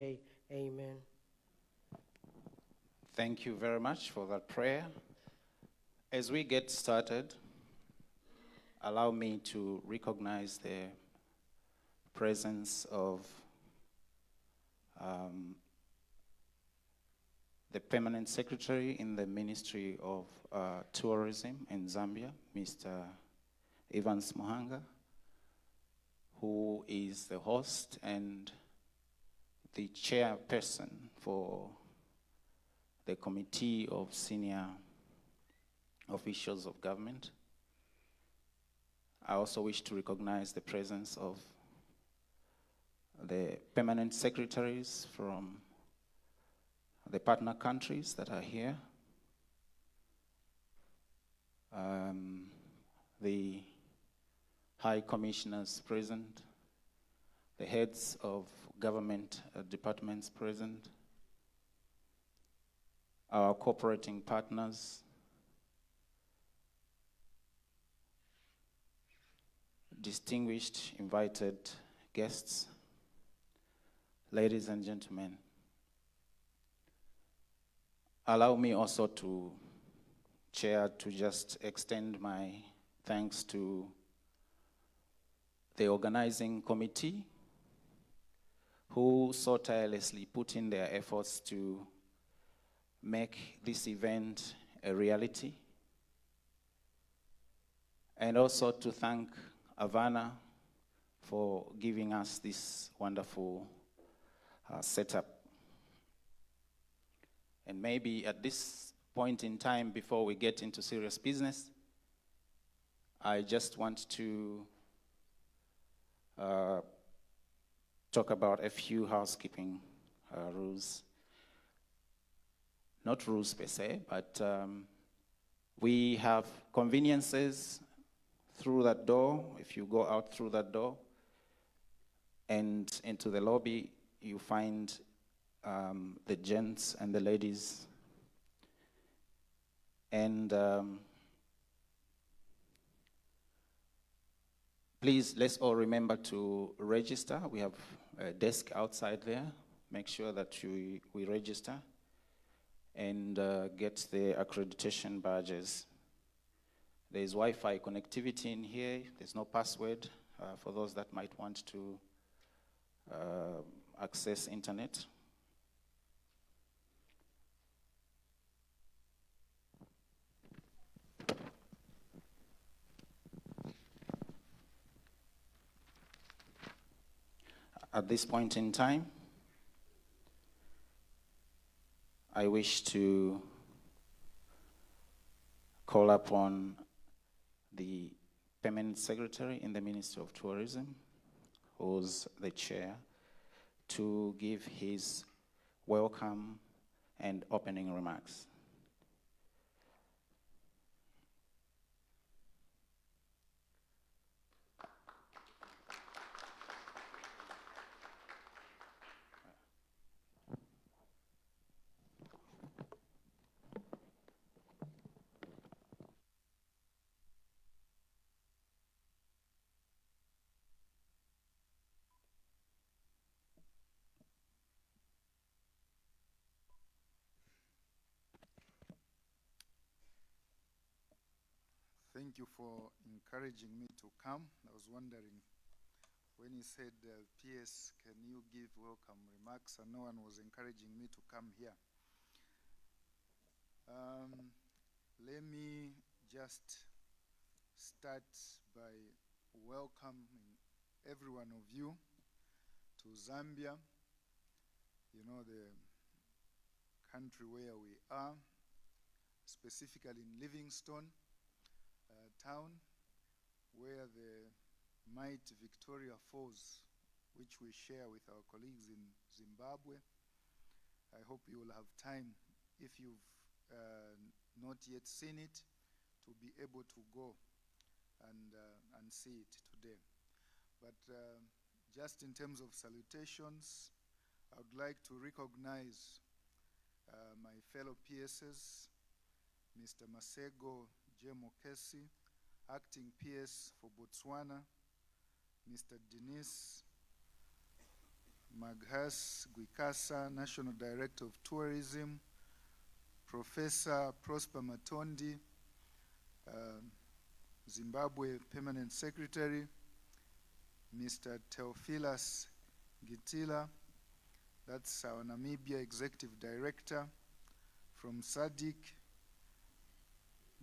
Amen. Thank you very much for that prayer. As we get started, allow me to recognize the presence of the Permanent Secretary in the Ministry of Tourism in Zambia, Mr. Evans Muhanga, who is the host and the chairperson for the Committee of Senior Officials of Government. I also wish to recognize the presence of the permanent secretaries from the partner countries that are here, the high commissioners present, the heads of government departments present, our cooperating partners, distinguished invited guests, ladies and gentlemen. Allow me also to, Chair, to just extend my thanks to the organizing committee who so tirelessly put in their efforts to make this event a reality. And also to thank Havana for giving us this wonderful setup. And maybe at this point in time, before we get into serious business, I just want to talk about a few housekeeping rules. Not rules per se, but we have conveniences through that door. If you go out through that door and into the lobby, you find the gents and the ladies. And please, let's all remember to register. We have a desk outside there. Make sure that we register and get the accreditation badges. There's Wi-Fi connectivity in here. There's no password for those that might want to access internet. At this point in time, I wish to call upon the Permanent Secretary in the Ministry of Tourism, who's the chair, to give his welcome and opening remarks. Thank you for encouraging me to come. I was wondering when you said, PS, can you give welcome remarks? And no one was encouraging me to come here. Let me just start by welcoming every one of you to Zambia, you know, the country where we are, specifically in Livingstone town, where the mighty Victoria Falls, which we share with our colleagues in Zimbabwe. I hope you will have time, if you've not yet seen it, to be able to go and see it today. But just in terms of salutations, I would like to recognize my fellow PSs, Mr. Masego Jemokesi, Acting PS for Botswana, Mr. Dennis Maghas Gwikasa, National Director of Tourism, Professor Prosper Matondi, Zimbabwe Permanent Secretary, Mr. Theophilus Gitila, that's our Namibia Executive Director. From SADC,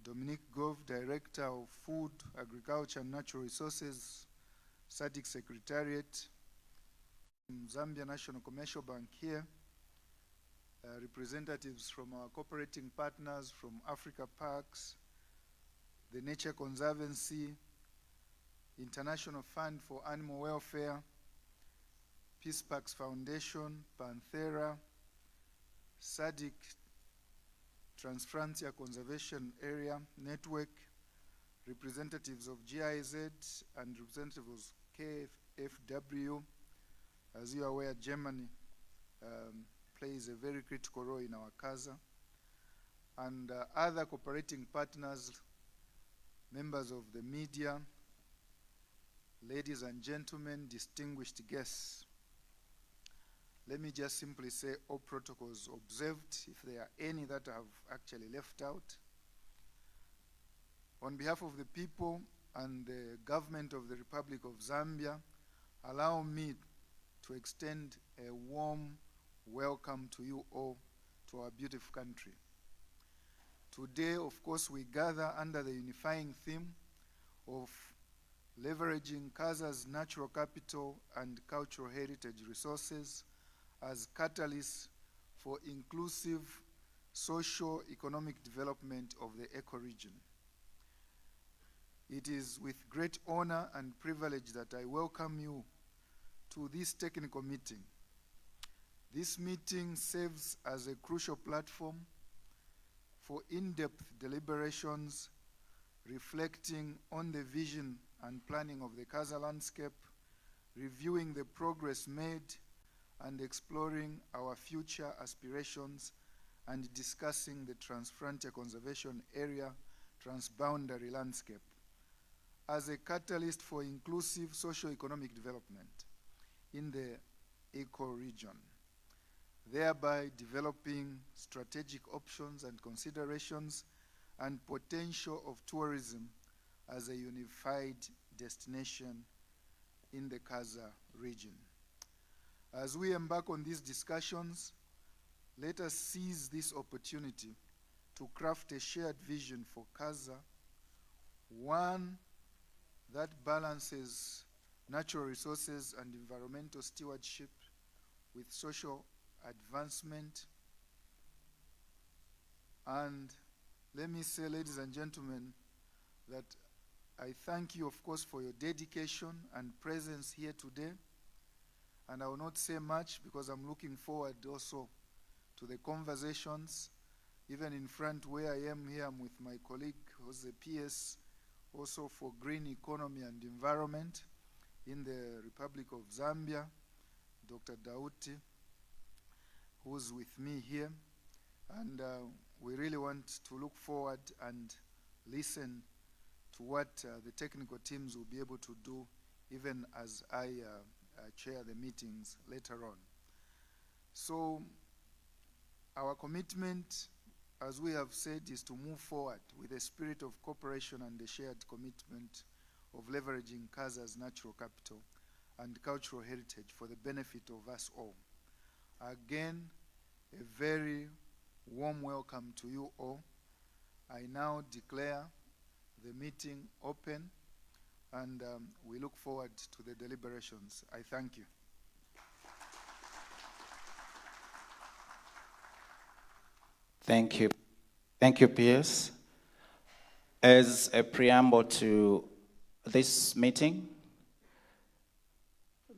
Dominique Gove, Director of Food, Agriculture and Natural Resources, SADC Secretariat. From Zambia National Commercial Bank here, representatives from our cooperating partners from Africa Parks, the Nature Conservancy, International Fund for Animal Welfare, Peace Parks Foundation, Panthera, SADC Transfrontier Conservation Area Network, representatives of GIZ and representatives of KFW. As you are aware, Germany plays a very critical role in our KAZA, and other cooperating partners, members of the media, ladies and gentlemen, distinguished guests. Let me just simply say all protocols observed, if there are any that I have actually left out. On behalf of the people and the government of the Republic of Zambia, allow me to extend a warm welcome to you all to our beautiful country. Today, of course, we gather under the unifying theme of leveraging KAZA's natural capital and cultural heritage resources as catalysts for inclusive socio-economic development of the ecoregion. It is with great honor and privilege that I welcome you to this technical meeting. This meeting serves as a crucial platform for in-depth deliberations reflecting on the vision and planning of the KAZA landscape, reviewing the progress made, and exploring our future aspirations, and discussing the Transfrontier Conservation Area transboundary landscape as a catalyst for inclusive socio-economic development in the ecoregion, thereby developing strategic options and considerations and potential of tourism as a unified destination in the KAZA region. As we embark on these discussions, let us seize this opportunity to craft a shared vision for KAZA, one that balances natural resources and environmental stewardship with social advancement. And let me say, ladies and gentlemen, that I thank you, of course, for your dedication and presence here today. And I will not say much because I'm looking forward also to the conversations. Even in front where I am here, I'm with my colleague who's the PS also for green economy and environment in the Republic of Zambia, Dr. Dauti, who's with me here. And we really want to look forward and listen to what the technical teams will be able to do, even as I chair the meetings later on. So our commitment, as we have said, is to move forward with a spirit of cooperation and a shared commitment of leveraging KAZA's natural capital and cultural heritage for the benefit of us all. Again, a very warm welcome to you all. I now declare the meeting open, and we look forward to the deliberations. I thank you. Thank you. Thank you, PS. As a preamble to this meeting,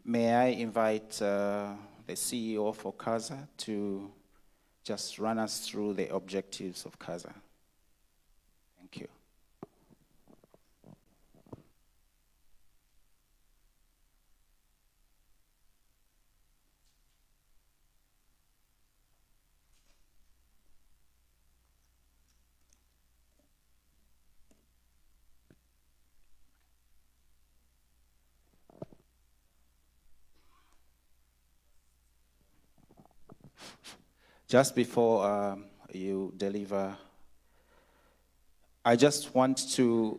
may I invite the CEO for KAZA to just run us through the objectives of KAZA. Thank you. Just before you deliver, I just want to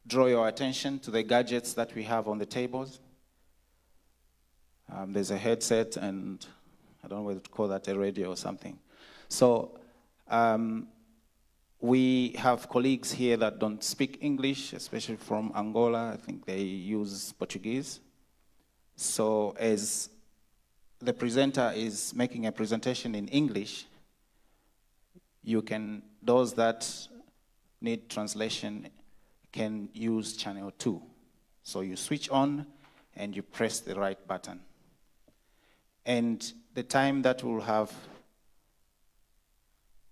draw your attention to the gadgets that we have on the tables. There's a headset and I don't know whether to call that a radio or something. So we have colleagues here that don't speak English, especially from Angola. I think they use Portuguese. So as the presenter is making a presentation in English, you can, those that need translation can use channel 2. So you switch on and you press the right button. And the time that we'll have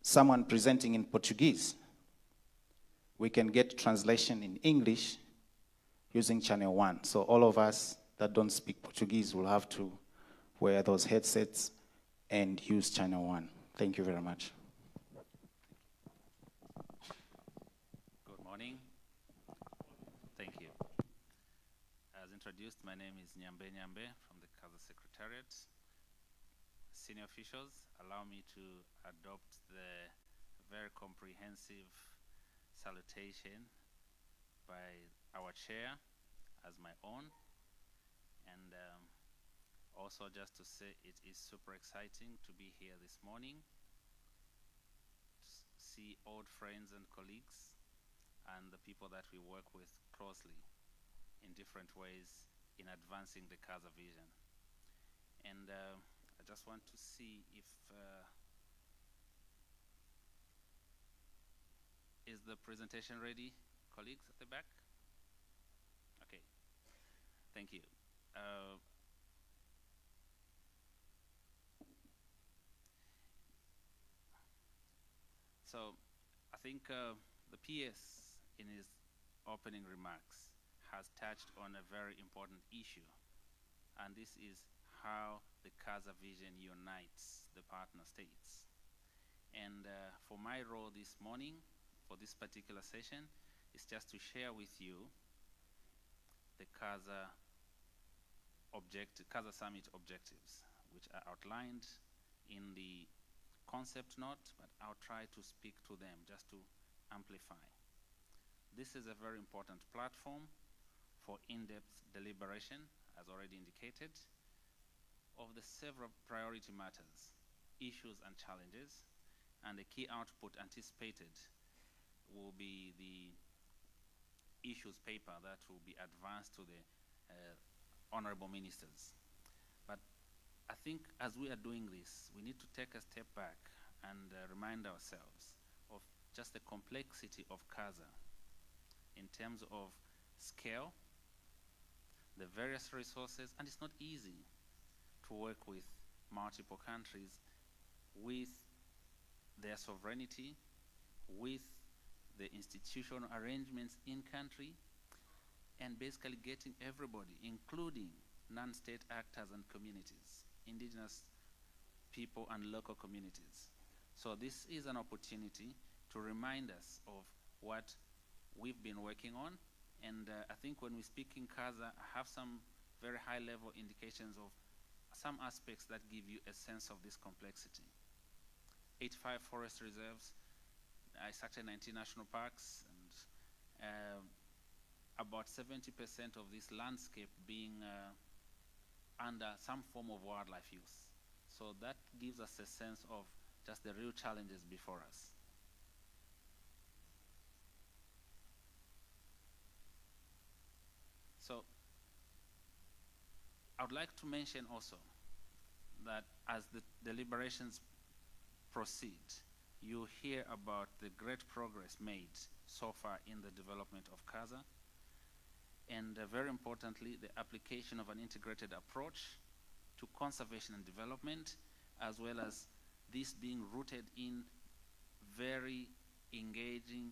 someone presenting in Portuguese, we can get translation in English using channel 1. So all of us that don't speak Portuguese will have to wear those headsets and use channel 1. Thank you very much. Good morning. Thank you. As introduced, my name is Nyambe Nyambe from the KAZA Secretariat. Senior officials, allow me to adopt the very comprehensive salutation by our chair as my own. And also just to say it is super exciting to be here this morning, to see old friends and colleagues and the people that we work with closely in different ways in advancing the KAZA vision. And I just want to see if, is the presentation ready, colleagues at the back? Okay, thank you. So I think the PS in his opening remarks has touched on a very important issue, and this is how the KAZA vision unites the partner states. And for my role this morning, for this particular session, is just to share with you the KAZA Summit objectives, which are outlined in the concept note, but I'll try to speak to them just to amplify. This is a very important platform for in-depth deliberation, as already indicated, of the several priority matters, issues and challenges, and the key output anticipated will be the issues paper that will be advanced to the honorable ministers. But I think as we are doing this, we need to take a step back and remind ourselves of just the complexity of KAZA in terms of scale, the various resources, and it's not easy to work with multiple countries with their sovereignty, with the institutional arrangements in country, and basically getting everybody, including non-state actors and communities, indigenous people and local communities. So this is an opportunity to remind us of what we've been working on. And I think when we speak in KAZA, I have some very high-level indications of some aspects that give you a sense of this complexity. 85 forest reserves, I started 19 national parks, and about 70% of this landscape being under some form of wildlife use. So that gives us a sense of just the real challenges before us. So I would like to mention also that as the deliberations proceed, you hear about the great progress made so far in the development of KAZA, and very importantly, the application of an integrated approach to conservation and development, as well as this being rooted in very engaging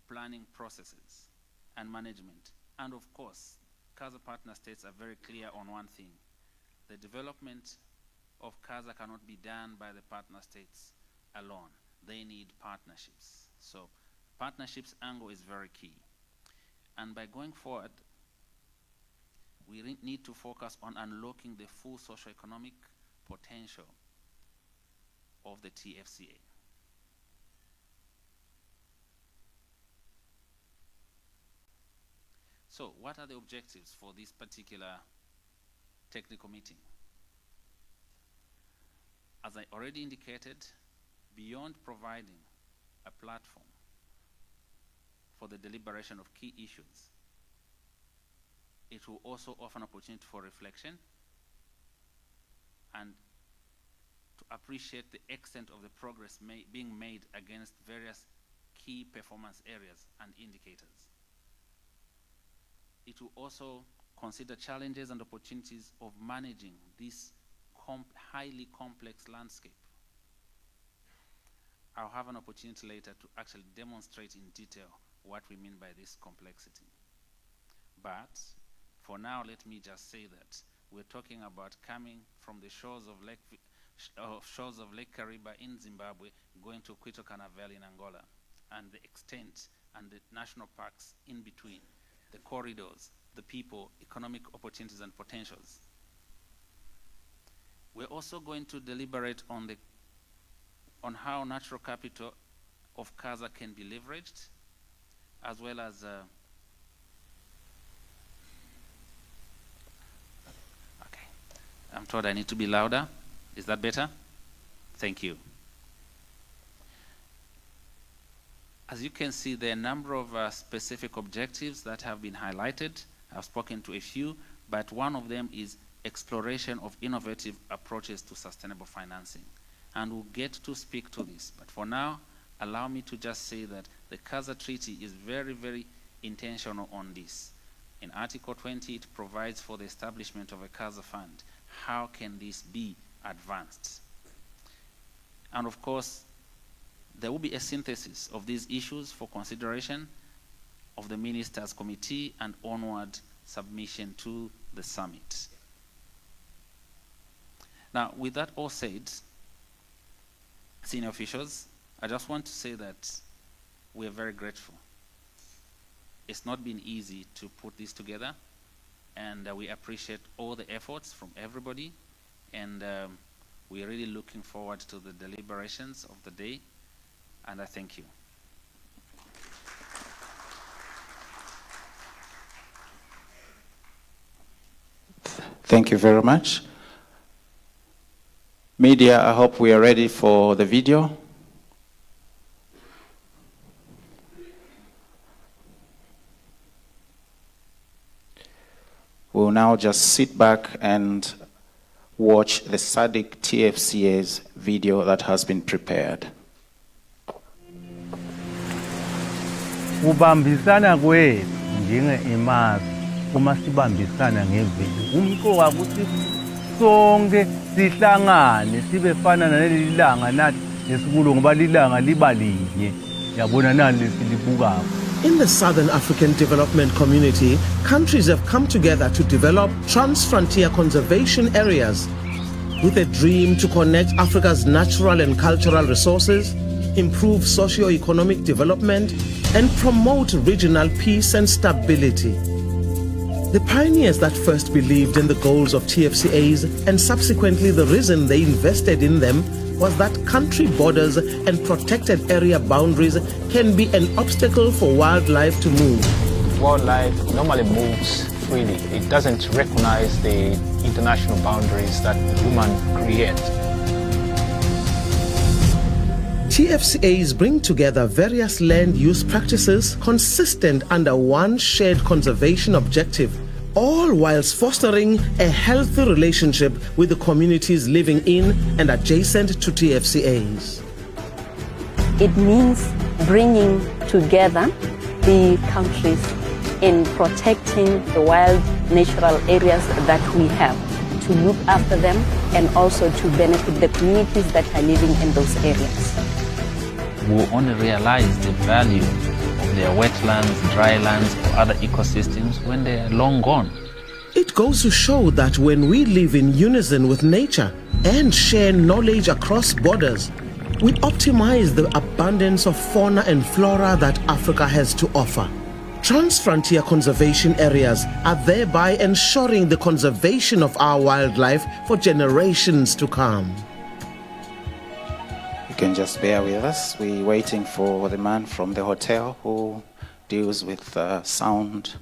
planning processes and management. And of course, KAZA partner states are very clear on one thing. The development of KAZA cannot be done by the partner states alone. They need partnerships. So partnerships angle is very key. And by going forward, we need to focus on unlocking the full socio-economic potential of the TFCA. So, what are the objectives for this particular technical meeting? As I already indicated, beyond providing a platform for the deliberation of key issues, it will also offer an opportunity for reflection and to appreciate the extent of the progress being made against various key performance areas and indicators. It will also consider challenges and opportunities of managing this highly complex landscape. I'll have an opportunity later to actually demonstrate in detail what we mean by this complexity. But for now, let me just say that we're talking about coming from the shores of Lake Kariba in Zimbabwe, going to Quito-Cana Valley in Angola, and the extent and the national parks in between, the corridors, the people, economic opportunities and potentials. We're also going to deliberate on how natural capital of KAZA can be leveraged, as well as okay, I'm told I need to be louder. Is that better? Thank you. As you can see, there are a number of specific objectives that have been highlighted. I've spoken to a few, but one of them is exploration of innovative approaches to sustainable financing. And we'll get to speak to this. But for now, allow me to just say that the KAZA Treaty is very, very intentional on this. In Article 20, it provides for the establishment of a KAZA fund. How can this be advanced? And of course, there will be a synthesis of these issues for consideration of the Ministers' Committee and onward submission to the summit. Now, with that all said, senior officials, I just want to say that we are very grateful. It's not been easy to put this together, and we appreciate all the efforts from everybody, and we're really looking forward to the deliberations of the day, and I thank you. Thank you very much. Media, I hope we are ready for the video. We'll now just sit back and watch the SADC TFCA's video that has been prepared. Kubambisana kwethu njenge-imazi uma sibambisana ngeveli umqoka ukuthi sonke sihlangane sibe fana naleli langa nathi esikulo ngoba lilanga liba linye yabona nani lesilibukako. In the Southern African Development Community, countries have come together to develop trans-frontier conservation areas with a dream to connect Africa's natural and cultural resources, improve socio-economic development, and promote regional peace and stability. The pioneers that first believed in the goals of TFCAs and subsequently the reason they invested in them was that country borders and protected area boundaries can be an obstacle for wildlife to move. Wildlife normally moves freely. It doesn't recognize the international boundaries that humans create. TFCAs bring together various land use practices consistent under one shared conservation objective, all whilst fostering a healthy relationship with the communities living in and adjacent to TFCAs. It means bringing together the countries in protecting the wild natural areas that we have, to look after them and also to benefit the communities that are living in those areas. We'll only realize the value of their wetlands, drylands, or other ecosystems when they are long gone. It goes to show that when we live in unison with nature and share knowledge across borders, we optimize the abundance of fauna and flora that Africa has to offer. Trans-frontier conservation areas are thereby ensuring the conservation of our wildlife for generations to come. You can just bear with us. We're waiting for the man from the hotel who deals with sound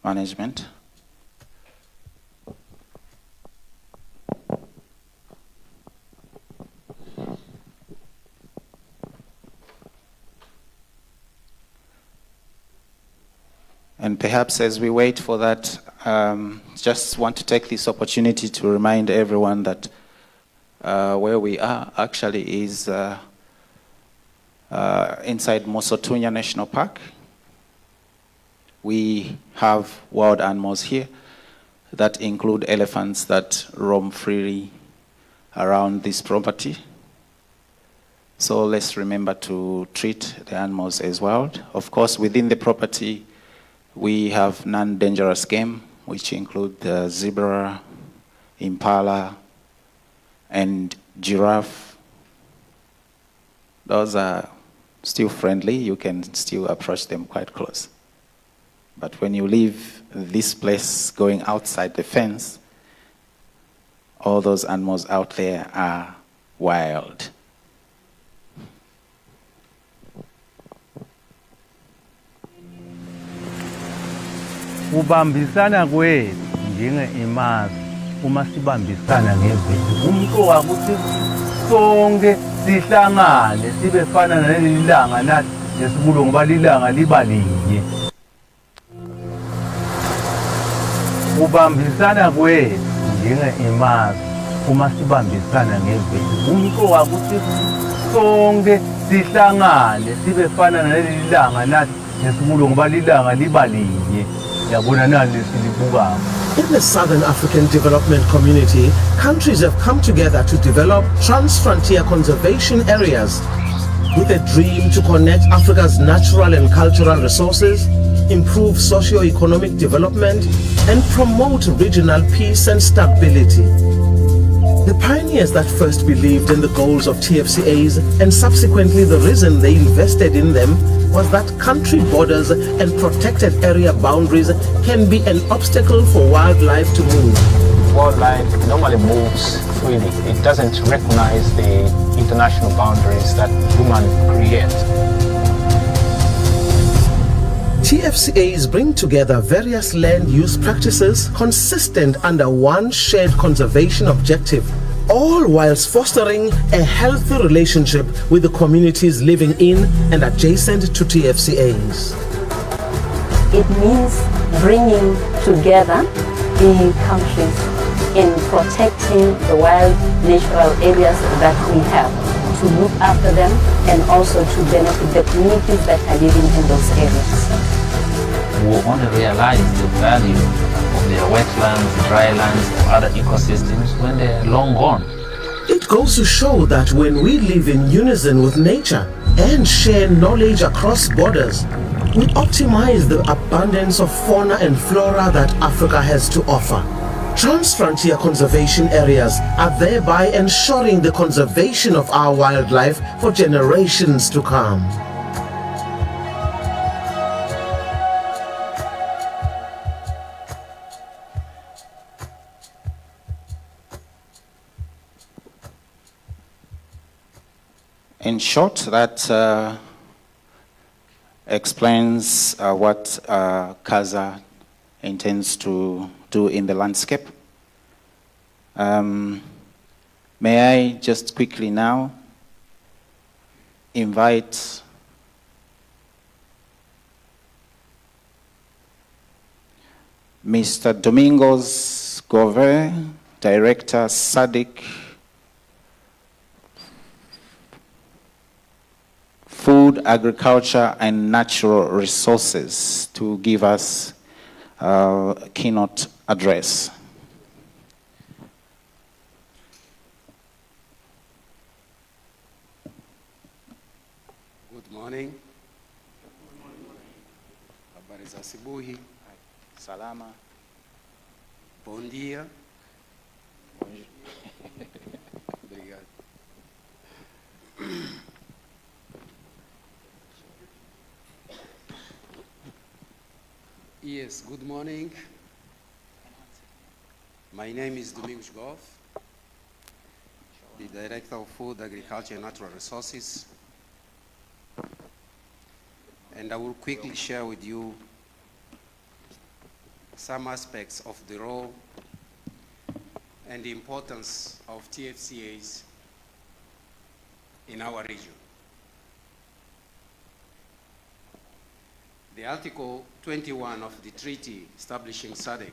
management. And perhaps as we wait for that, just want to take this opportunity to remind everyone that where we are actually is inside Mosotunya National Park. We have wild animals here that include elephants that roam freely around this property. So let's remember to treat the animals as wild. Of course, within the property, we have non-dangerous game, which include the zebra, impala, and giraffe. Those are still friendly. You can still approach them quite close. But when you leave this place going outside the fence, all those animals out there are wild. Ubambisana kwethu njenge-imazi uma sibambisana ngeveli umqoka ukuthi sonke sihlangane sibe fana naleli langa nathi lesibulu ngoba lilanga liba linye. Ubambisana kwethu njenge-imazi uma sibambisana ngeveli umqoka ukuthi sonke sihlangane sibe fana naleli langa nathi lesibulu ngoba lilanga liba linye. In the Southern African Development Community, countries have come together to develop trans-frontier conservation areas with a dream to connect Africa's natural and cultural resources, improve socio-economic development, and promote regional peace and stability. The pioneers that first believed in the goals of TFCAs and subsequently the reason they invested in them was that country borders and protected area boundaries can be an obstacle for wildlife to move. Wildlife normally moves freely. It doesn't recognize the international boundaries that humans create. TFCAs bring together various land use practices consistent under one shared conservation objective, all whilst fostering a healthy relationship with the communities living in and adjacent to TFCAs. It means bringing together the countries in protecting the wild natural areas that we have, to look after them and also to benefit the communities that are living in those areas. We only realize the value of their wetlands, drylands, or other ecosystems when they're long gone. It goes to show that when we live in unison with nature and share knowledge across borders, we optimize the abundance of fauna and flora that Africa has to offer. Trans-frontier conservation areas are thereby ensuring the conservation of our wildlife for generations to come. In short, that explains what KAZA intends to do in the landscape. May I just quickly now invite Mr. Domingos Gove, Director, SADC, Food, Agriculture, and Natural Resources, to give us a keynote address. Good morning. Habari za asubuhi. Salama. Bom dia. Yes, good morning. My name is Domingos Goff, the Director of Food, Agriculture and Natural Resources. And I will quickly share with you some aspects of the role and the importance of TFCAs in our region. The Article 21 of the treaty establishing SADC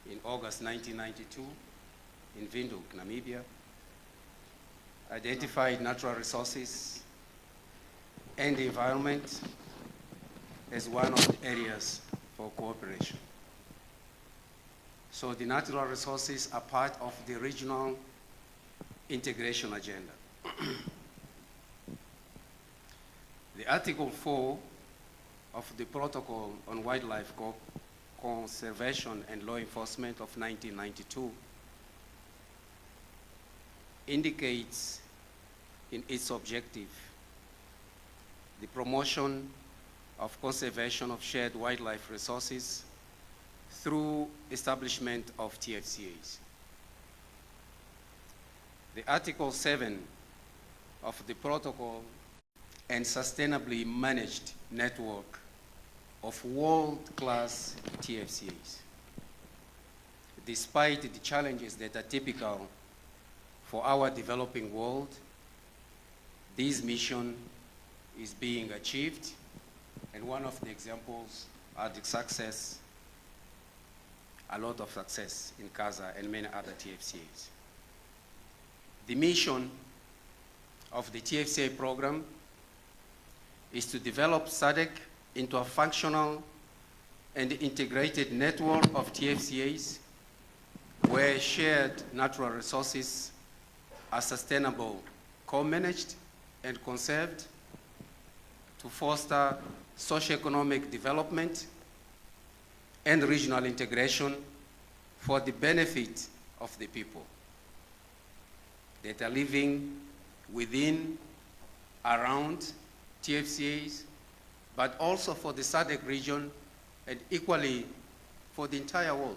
in August 1992 in Windhoek, Namibia, identified natural resources and the environment as one of the areas for cooperation. So the natural resources are part of the regional integration agenda. The Article 4 of the Protocol on Wildlife Conservation and Law Enforcement of 1992 indicates in its objective the promotion of conservation of shared wildlife resources through establishment of TFCAs. The Article 7 of the Protocol and sustainably managed network of world-class TFCAs. Despite the challenges that are typical for our developing world, this mission is being achieved, and one of the examples are the success, a lot of success in KAZA and many other TFCAs. The mission of the TFCA program is to develop SADC into a functional and integrated network of TFCAs where shared natural resources are sustainable, co-managed, and conserved to foster socio-economic development and regional integration for the benefit of the people that are living within, around TFCAs, but also for the SADC region and equally for the entire world.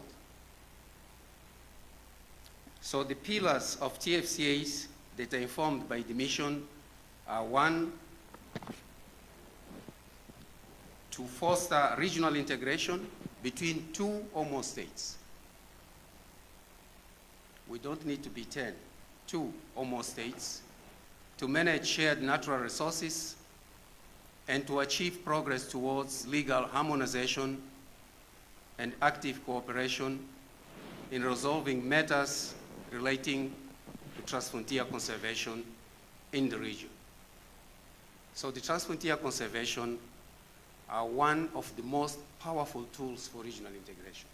So the pillars of TFCAs that are informed by the mission are: one, to foster regional integration between two or more states. We don't need to be 10, 2 or more states, to manage shared natural resources and to achieve progress towards legal harmonization and active cooperation in resolving matters relating to transfrontier conservation in the region. So the transfrontier conservation are one of the most powerful tools for regional integration.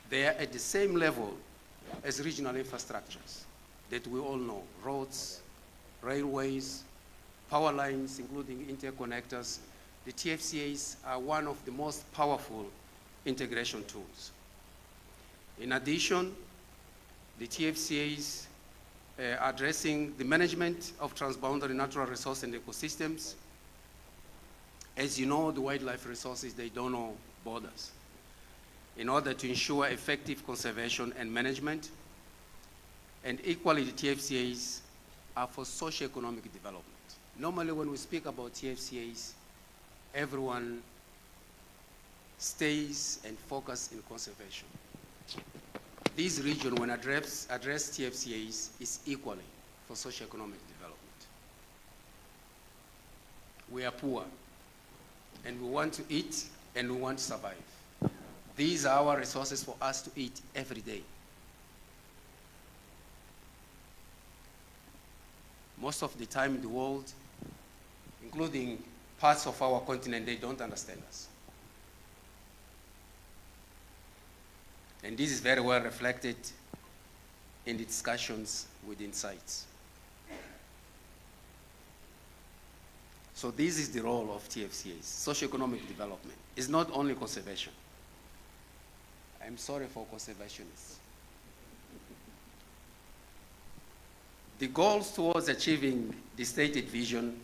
They are at the same level as regional infrastructures that we all know: roads, railways, power lines, including interconnectors. The TFCAs are one of the most powerful integration tools. In addition, the TFCAs are addressing the management of transboundary natural resources and ecosystems. As you know, the wildlife resources, they don't know borders. In order to ensure effective conservation and management, and equally the TFCAs are for socio-economic development. Normally when we speak about TFCAs, everyone stays and focuses in conservation. This region, when address TFCAs, is equally for socio-economic development. We are poor, and we want to eat, and we want to survive. These are our resources for us to eat every day. Most of the time in the world, including parts of our continent, they don't understand us. And this is very well reflected in the discussions within sites. So this is the role of TFCAs. Socioeconomic development is not only conservation. I'm sorry for conservationists. The goals towards achieving the stated vision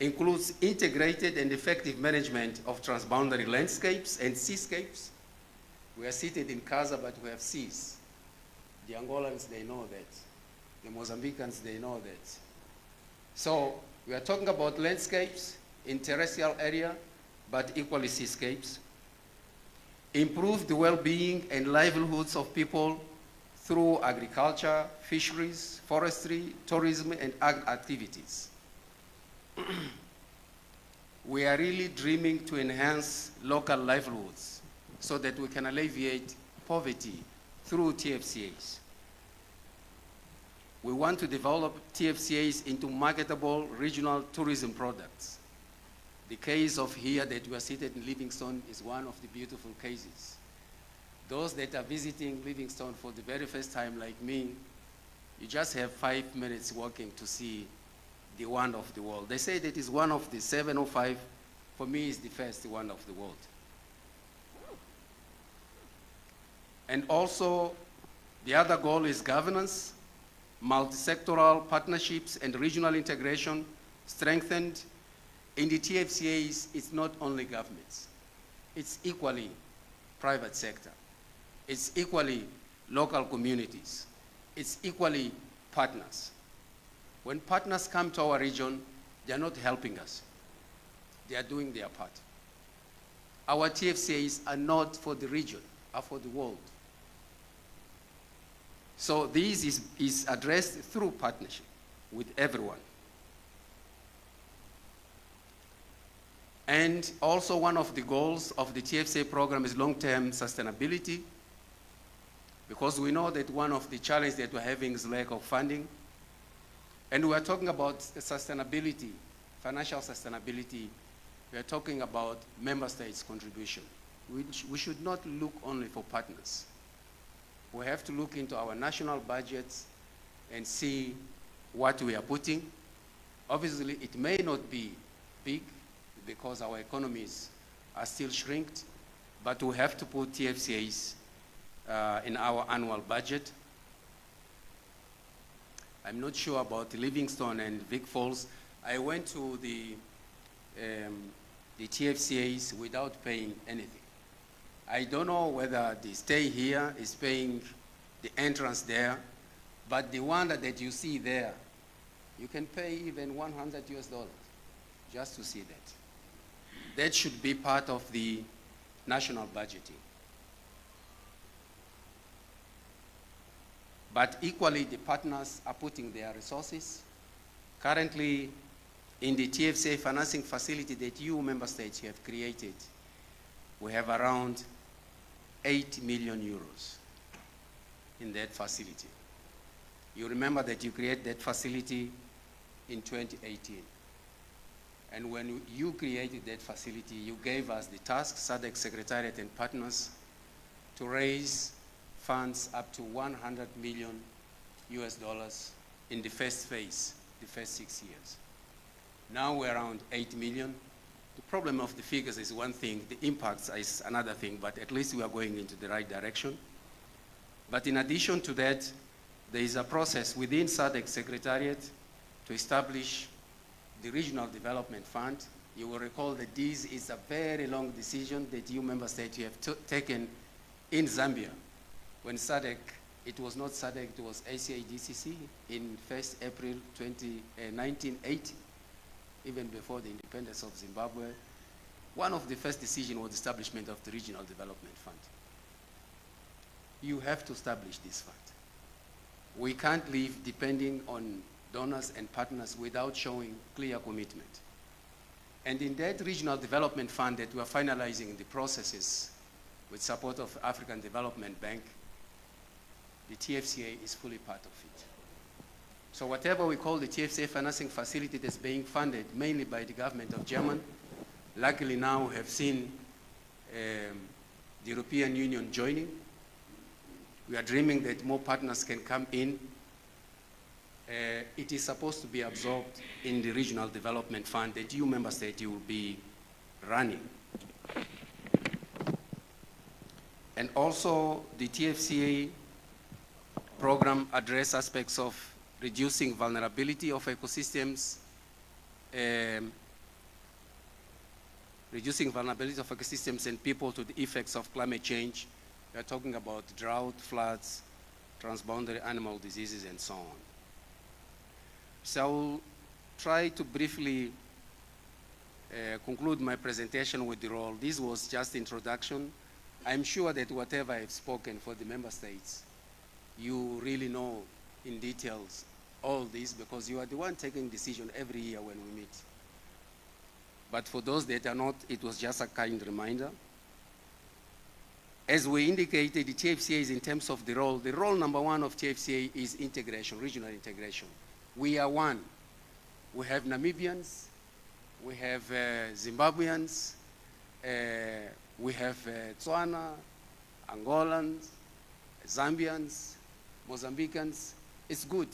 includes integrated and effective management of transboundary landscapes and seascapes. We are seated in KAZA, but we have seas. The Angolans, they know that. The Mozambicans, they know that. So we are talking about landscapes in terrestrial area, but equally seascapes. Improve the well-being and livelihoods of people through agriculture, fisheries, forestry, tourism, and ag activities. We are really dreaming to enhance local livelihoods so that we can alleviate poverty through TFCAs. We want to develop TFCAs into marketable regional tourism products. The case of here that we are seated in Livingstone is one of the beautiful cases. Those that are visiting Livingstone for the very first time, like me, you just have 5 minutes walking to see the wonder of the world. They say that it's one of the 7 or 5. For me, it's the first wonder of the world. And also, the other goal is governance, multi-sectoral partnerships, and regional integration strengthened. In the TFCAs, it's not only governments. It's equally private sector. It's equally local communities. It's equally partners. When partners come to our region, they are not helping us. They are doing their part. Our TFCAs are not for the region, are for the world. So this is addressed through partnership with everyone. And also one of the goals of the TFCA program is long-term sustainability, because we know that one of the challenges that we're having is lack of funding. And we're talking about sustainability, financial sustainability. We're talking about member states' contribution. We should not look only for partners. We have to look into our national budgets and see what we are putting. Obviously, it may not be big because our economies are still shrinked, but we have to put TFCAs in our annual budget. I'm not sure about Livingstone and Vic Falls. I went to the TFCAs without paying anything. I don't know whether the stay here is paying the entrance there, but the one that you see there, you can pay even $100 just to see that. That should be part of the national budgeting. But equally, the partners are putting their resources. Currently, in the TFCA financing facility that you member states have created, we have around 8 million euros in that facility. You remember that you created that facility in 2018. And when you created that facility, you gave us the task, SADC Secretariat and partners, to raise funds up to $100 million in the first phase, the first 6 years. Now we're around 8 million. The problem of the figures is one thing, the impacts is another thing, but at least we are going into the right direction. But in addition to that, there is a process within SADC Secretariat to establish the Regional Development Fund. You will recall that this is a very long decision that you member states have taken in Zambia. When SADC, it was not SADC, it was ACADCC in 1st April 1980, even before the independence of Zimbabwe. One of the first decisions was the establishment of the Regional Development Fund. You have to establish this fund. We can't live depending on donors and partners without showing clear commitment. And in that Regional Development Fund that we are finalizing the processes with support of African Development Bank, the TFCA is fully part of it. So whatever we call the TFCA financing facility that's being funded mainly by the government of Germany, luckily now we have seen the European Union joining. We are dreaming that more partners can come in. It is supposed to be absorbed in the Regional Development Fund that you member state will be running. And also the TFCA program address aspects of reducing vulnerability of ecosystems reducing vulnerability of ecosystems and people to the effects of climate change. We are talking about drought, floods, transboundary animal diseases, and so on. So I will try to briefly conclude my presentation with the role. This was just introduction. I'm sure that whatever I've spoken for the member states, you really know in details all this because you are the one taking decision every year when we meet. But for those that are not, it was just a kind reminder. As we indicated, the TFCA is in terms of the role number one of TFCA is integration, regional integration. We are one. We have Namibians, we have Zimbabweans, we have Tswana, Angolans, Zambians, Mozambicans. It's good.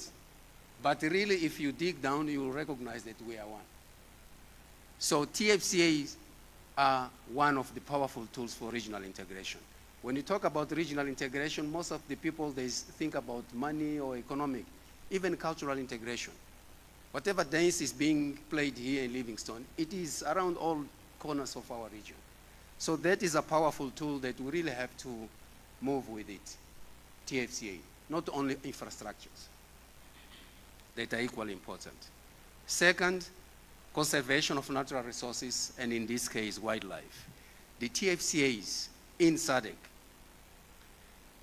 But really, if you dig down, you will recognize that we are one. So TFCAs are one of the powerful tools for regional integration. When you talk about regional integration, most of the people, they think about money or economic, even cultural integration. Whatever dance is being played here in Livingstone, it is around all corners of our region. So that is a powerful tool that we really have to move with it, TFCA, not only infrastructures that are equally important. Second, conservation of natural resources, and in this case, wildlife. The TFCAs in SADC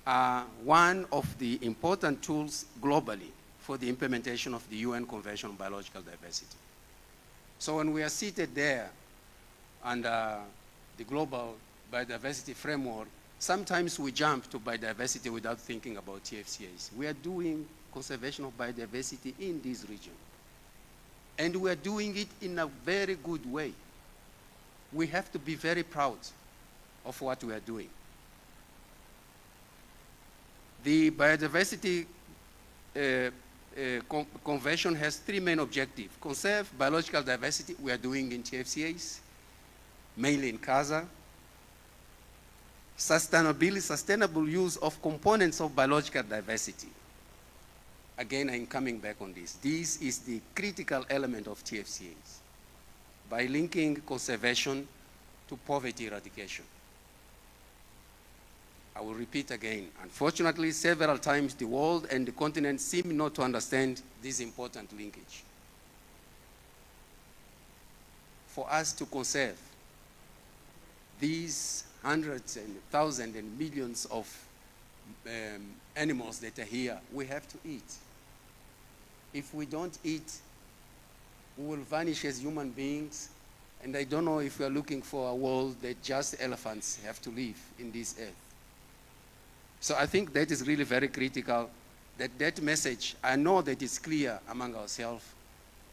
are one of the important tools globally for the implementation of the UN Convention on Biological Diversity. So when we are seated there under the global biodiversity framework, sometimes we jump to biodiversity without thinking about TFCAs. We are doing conservation of biodiversity in this region. And we are doing it in a very good way. We have to be very proud of what we are doing. The biodiversity convention has three main objectives. Conserve biological diversity, we are doing in TFCAs, mainly in KAZA. Sustainable use of components of biological diversity. Again, I'm coming back on this. This is the critical element of TFCAs by linking conservation to poverty eradication. I will repeat again. Unfortunately, several times the world and the continent seem not to understand this important linkage. For us to conserve these hundreds and thousands and millions of animals that are here, we have to eat. If we don't eat, we will vanish as human beings, and I don't know if we are looking for a world that just elephants have to live in this earth. So I think that is really very critical, that message, I know that it's clear among ourselves,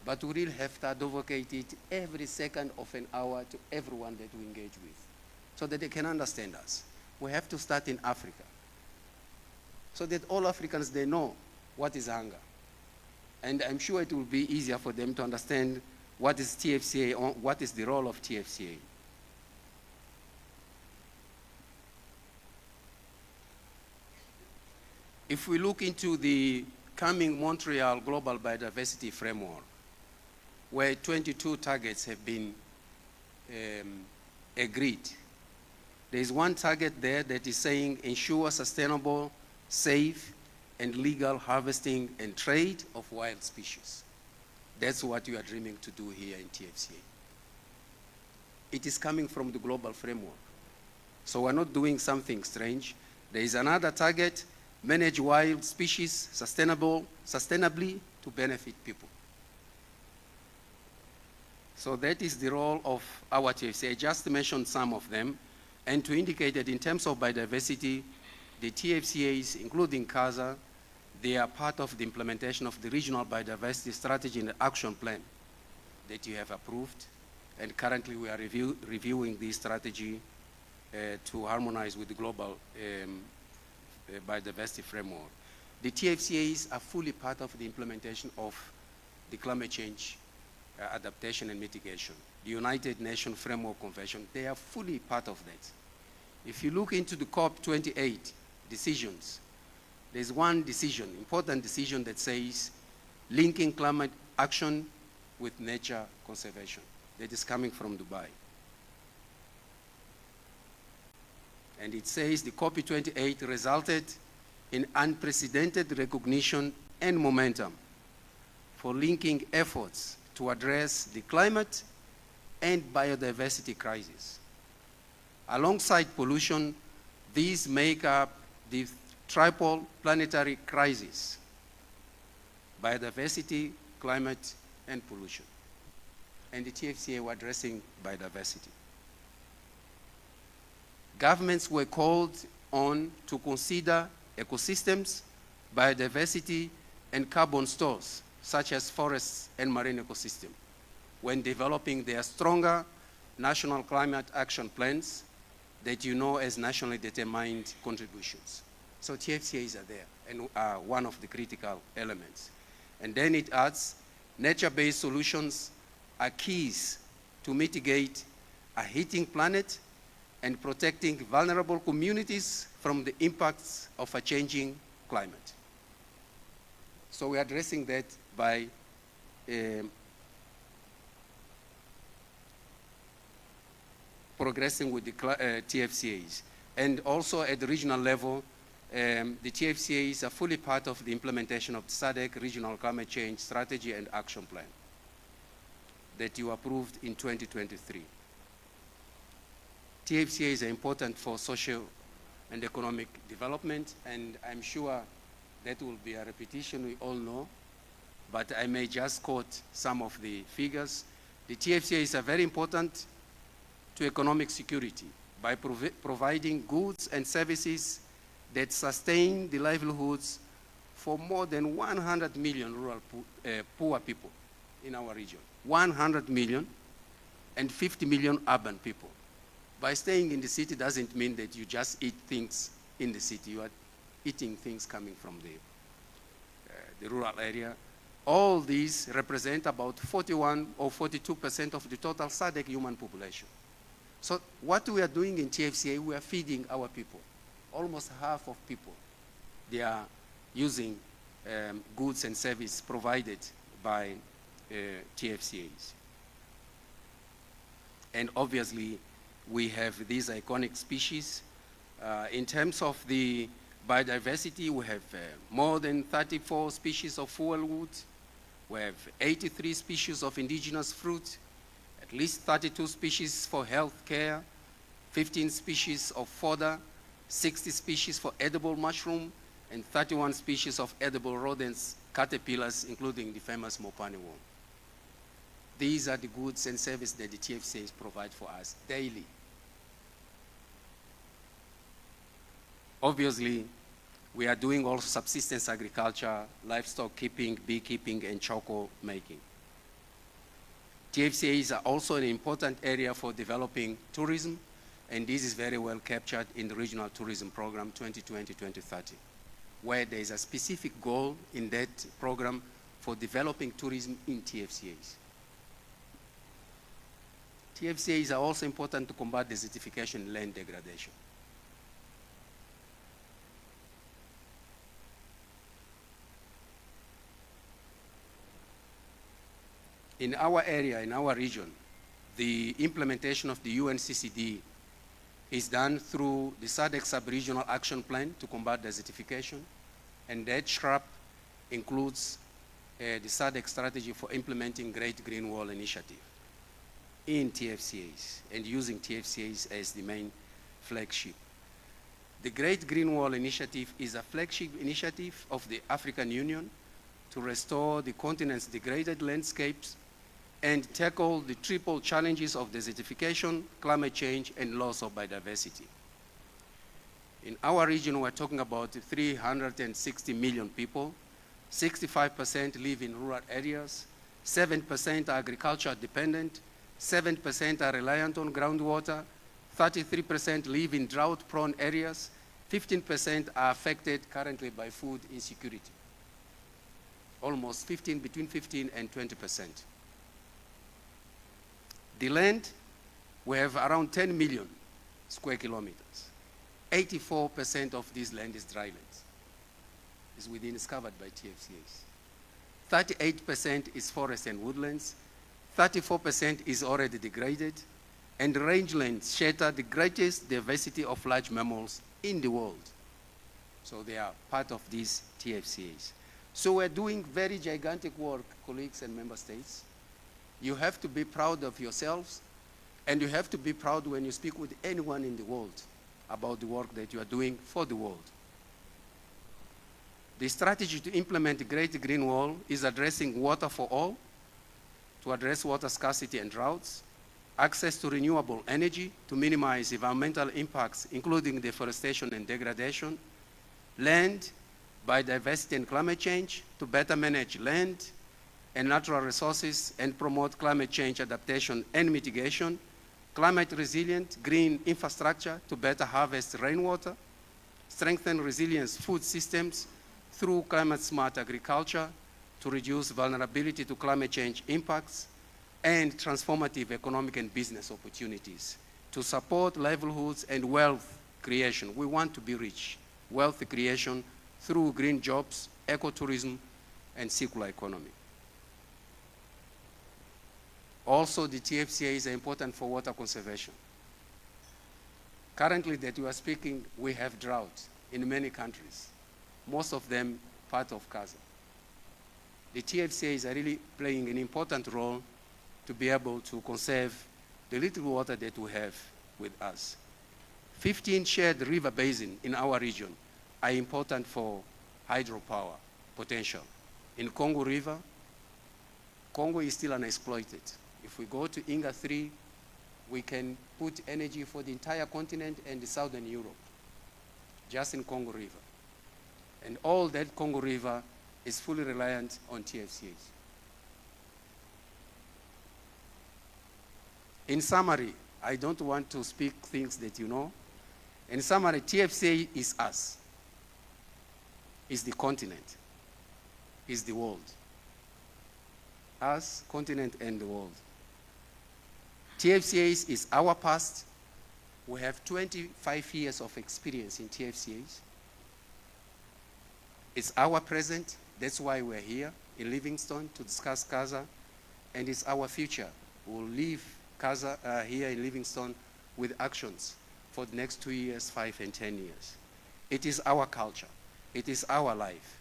but we really have to advocate it every second of an hour to everyone that we engage with, so that they can understand us. We have to start in Africa, so that all Africans, they know what is hunger. And I'm sure it will be easier for them to understand what is TFCA, what is the role of TFCA. If we look into the coming Montreal Global Biodiversity Framework, where 22 targets have been agreed, there is one target there that is saying ensure sustainable, safe, and legal harvesting and trade of wild species. That's what you are dreaming to do here in TFCA. It is coming from the global framework. So we're not doing something strange. There is another target, manage wild species sustainably to benefit people. So that is the role of our TFCA. I just mentioned some of them, and to indicate that in terms of biodiversity, the TFCAs, including KAZA, they are part of the implementation of the Regional Biodiversity Strategy and Action Plan that you have approved, and currently we are reviewing this strategy to harmonize with the global biodiversity framework. The TFCAs are fully part of the implementation of the climate change adaptation and mitigation. The United Nations Framework Convention, they are fully part of that. If you look into the COP28 decisions, there's one decision, important decision that says linking climate action with nature conservation. That is coming from Dubai. And it says the COP28 resulted in unprecedented recognition and momentum for linking efforts to address the climate and biodiversity crisis. Alongside pollution, these make up the triple planetary crisis: biodiversity, climate, and pollution. And the TFCA were addressing biodiversity. Governments were called on to consider ecosystems, biodiversity, and carbon stores, such as forests and marine ecosystem, when developing their stronger national climate action plans that you know as nationally determined contributions. So TFCAs are there and are one of the critical elements. And then it adds, nature-based solutions are keys to mitigate a heating planet and protecting vulnerable communities from the impacts of a changing climate. So we're addressing that by progressing with the TFCAs. And also at the regional level, the TFCAs are fully part of the implementation of the SADC Regional Climate Change Strategy and Action Plan that you approved in 2023. TFCAs are important for social and economic development, and I'm sure that will be a repetition, we all know, but I may just quote some of the figures. The TFCAs are very important to economic security by providing goods and services that sustain the livelihoods for more than 100 million rural poor people in our region. 100 million and 50 million urban people. By staying in the city doesn't mean that you just eat things in the city. You are eating things coming from the rural area. All these represent about 41 or 42% of the total SADC human population. So what we are doing in TFCA, we are feeding our people. Almost half of people, they are using goods and services provided by TFCAs. And obviously, we have these iconic species. In terms of the biodiversity, we have more than 34 species of fuelwood. We have 83 species of indigenous fruit, at least 32 species for health care, 15 species of fodder, 60 species for edible mushroom, and 31 species of edible rodents, caterpillars, including the famous Mopane worm. These are the goods and services that the TFCAs provide for us daily. Obviously, we are doing also subsistence agriculture, livestock keeping, beekeeping, and charcoal making. TFCAs are also an important area for developing tourism, and this is very well captured in the Regional Tourism Program 2020-2030, where there is a specific goal in that program for developing tourism in TFCAs. TFCAs are also important to combat desertification and land degradation. In our area, in our region, the implementation of the UNCCD is done through the SADC Sub-Regional Action Plan to combat desertification, and that SHRAP includes the SADC strategy for implementing Great Green Wall Initiative in TFCAs and using TFCAs as the main flagship. The Great Green Wall Initiative is a flagship initiative of the African Union to restore the continent's degraded landscapes and tackle the triple challenges of desertification, climate change, and loss of biodiversity. In our region, we're talking about 360 million people. 65% live in rural areas, 7% are agriculture dependent, 7% are reliant on groundwater, 33% live in drought-prone areas, 15% are affected currently by food insecurity. Almost between 15 and 20%. The land, we have around 10 million square kilometers. 84% of this land is dry lands. It's covered by TFCAs. 38% is forest and woodlands. 34% is already degraded. and rangelands shelter the greatest diversity of large mammals in the world. So they are part of these TFCAs. So we're doing very gigantic work, colleagues and member states. You have to be proud of yourselves, and you have to be proud when you speak with anyone in the world about the work that you are doing for the world. The strategy to implement the Great Green Wall is addressing water for all, to address water scarcity and droughts, access to renewable energy to minimize environmental impacts, including deforestation and degradation, land, biodiversity and climate change, to better manage land and natural resources and promote climate change adaptation and mitigation, climate resilient green infrastructure to better harvest rainwater, strengthen resilient food systems through climate smart agriculture to reduce vulnerability to climate change impacts, and transformative economic and business opportunities to support livelihoods and wealth creation. We want to be rich. Wealth creation through green jobs, ecotourism, and circular economy. Also, the TFCAs are important for water conservation. Currently that we are speaking, we have drought in many countries, most of them part of KAZA. The TFCAs are really playing an important role to be able to conserve the little water that we have with us. 15 shared river basins in our region are important for hydropower potential. In Congo River, Congo is still unexploited. If we go to Inga 3, we can put energy for the entire continent and the southern Europe, just in Congo River. And all that Congo River is fully reliant on TFCAs. In summary, I don't want to speak things that you know. In summary, TFCA is us, is the continent, is the world. Us, continent, and the world. TFCAs is our past. We have 25 years of experience in TFCAs. It's our present. That's why we're here in Livingstone to discuss KAZA. And it's our future. We'll leave KAZA here in Livingstone with actions for the next 2 years, 5 and 10 years. It is our culture. It is our life,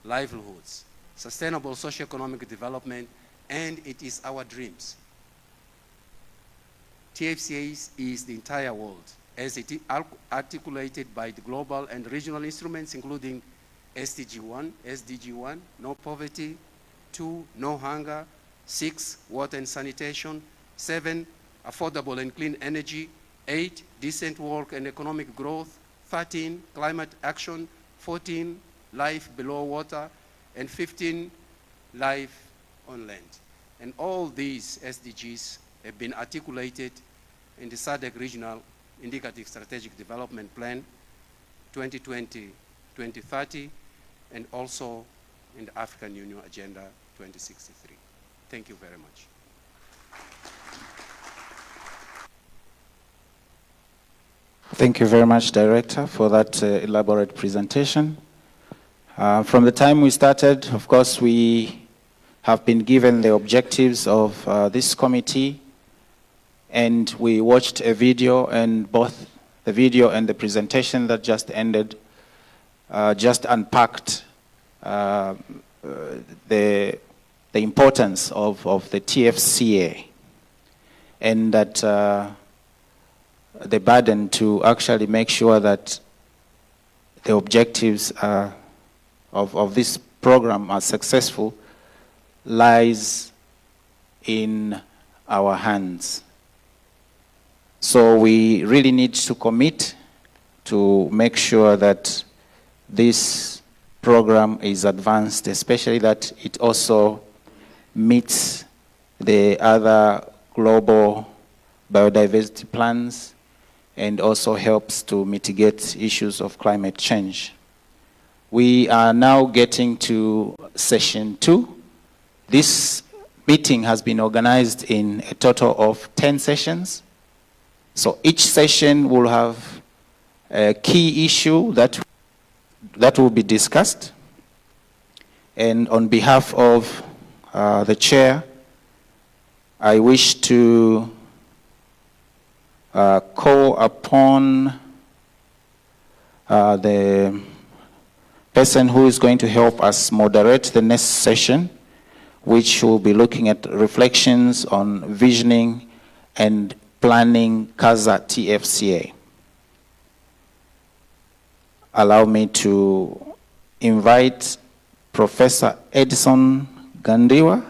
livelihoods, sustainable socio-economic development, and it is our dreams. TFCAs is the entire world, as it is articulated by the global and regional instruments, including SDG 1, no poverty, 2, no hunger, 6, water and sanitation, 7, affordable and clean energy, 8, decent work and economic growth, 13, climate action, 14, life below water, and 15, life on land. And all these SDGs have been articulated in the SADC Regional Indicative Strategic Development Plan 2020-2030, and also in the African Union Agenda 2063. Thank you very much. Thank you very much, Director, for that elaborate presentation. From the time we started, of course, we have been given the objectives of this committee, and we watched a video, and both the video and the presentation that just ended just unpacked the importance of the TFCA, and that the burden to actually make sure that the objectives of this program are successful lies in our hands. So we really need to commit to make sure that this program is advanced, especially that it also meets the other global biodiversity plans and also helps to mitigate issues of climate change. We are now getting to session 2. This meeting has been organized in a total of 10 sessions. So each session will have a key issue that will be discussed. And on behalf of the chair, I wish to call upon the person who is going to help us moderate the next session, which will be looking at reflections on visioning and planning KAZA TFCA. Allow me to invite Professor Edison Gandiwa,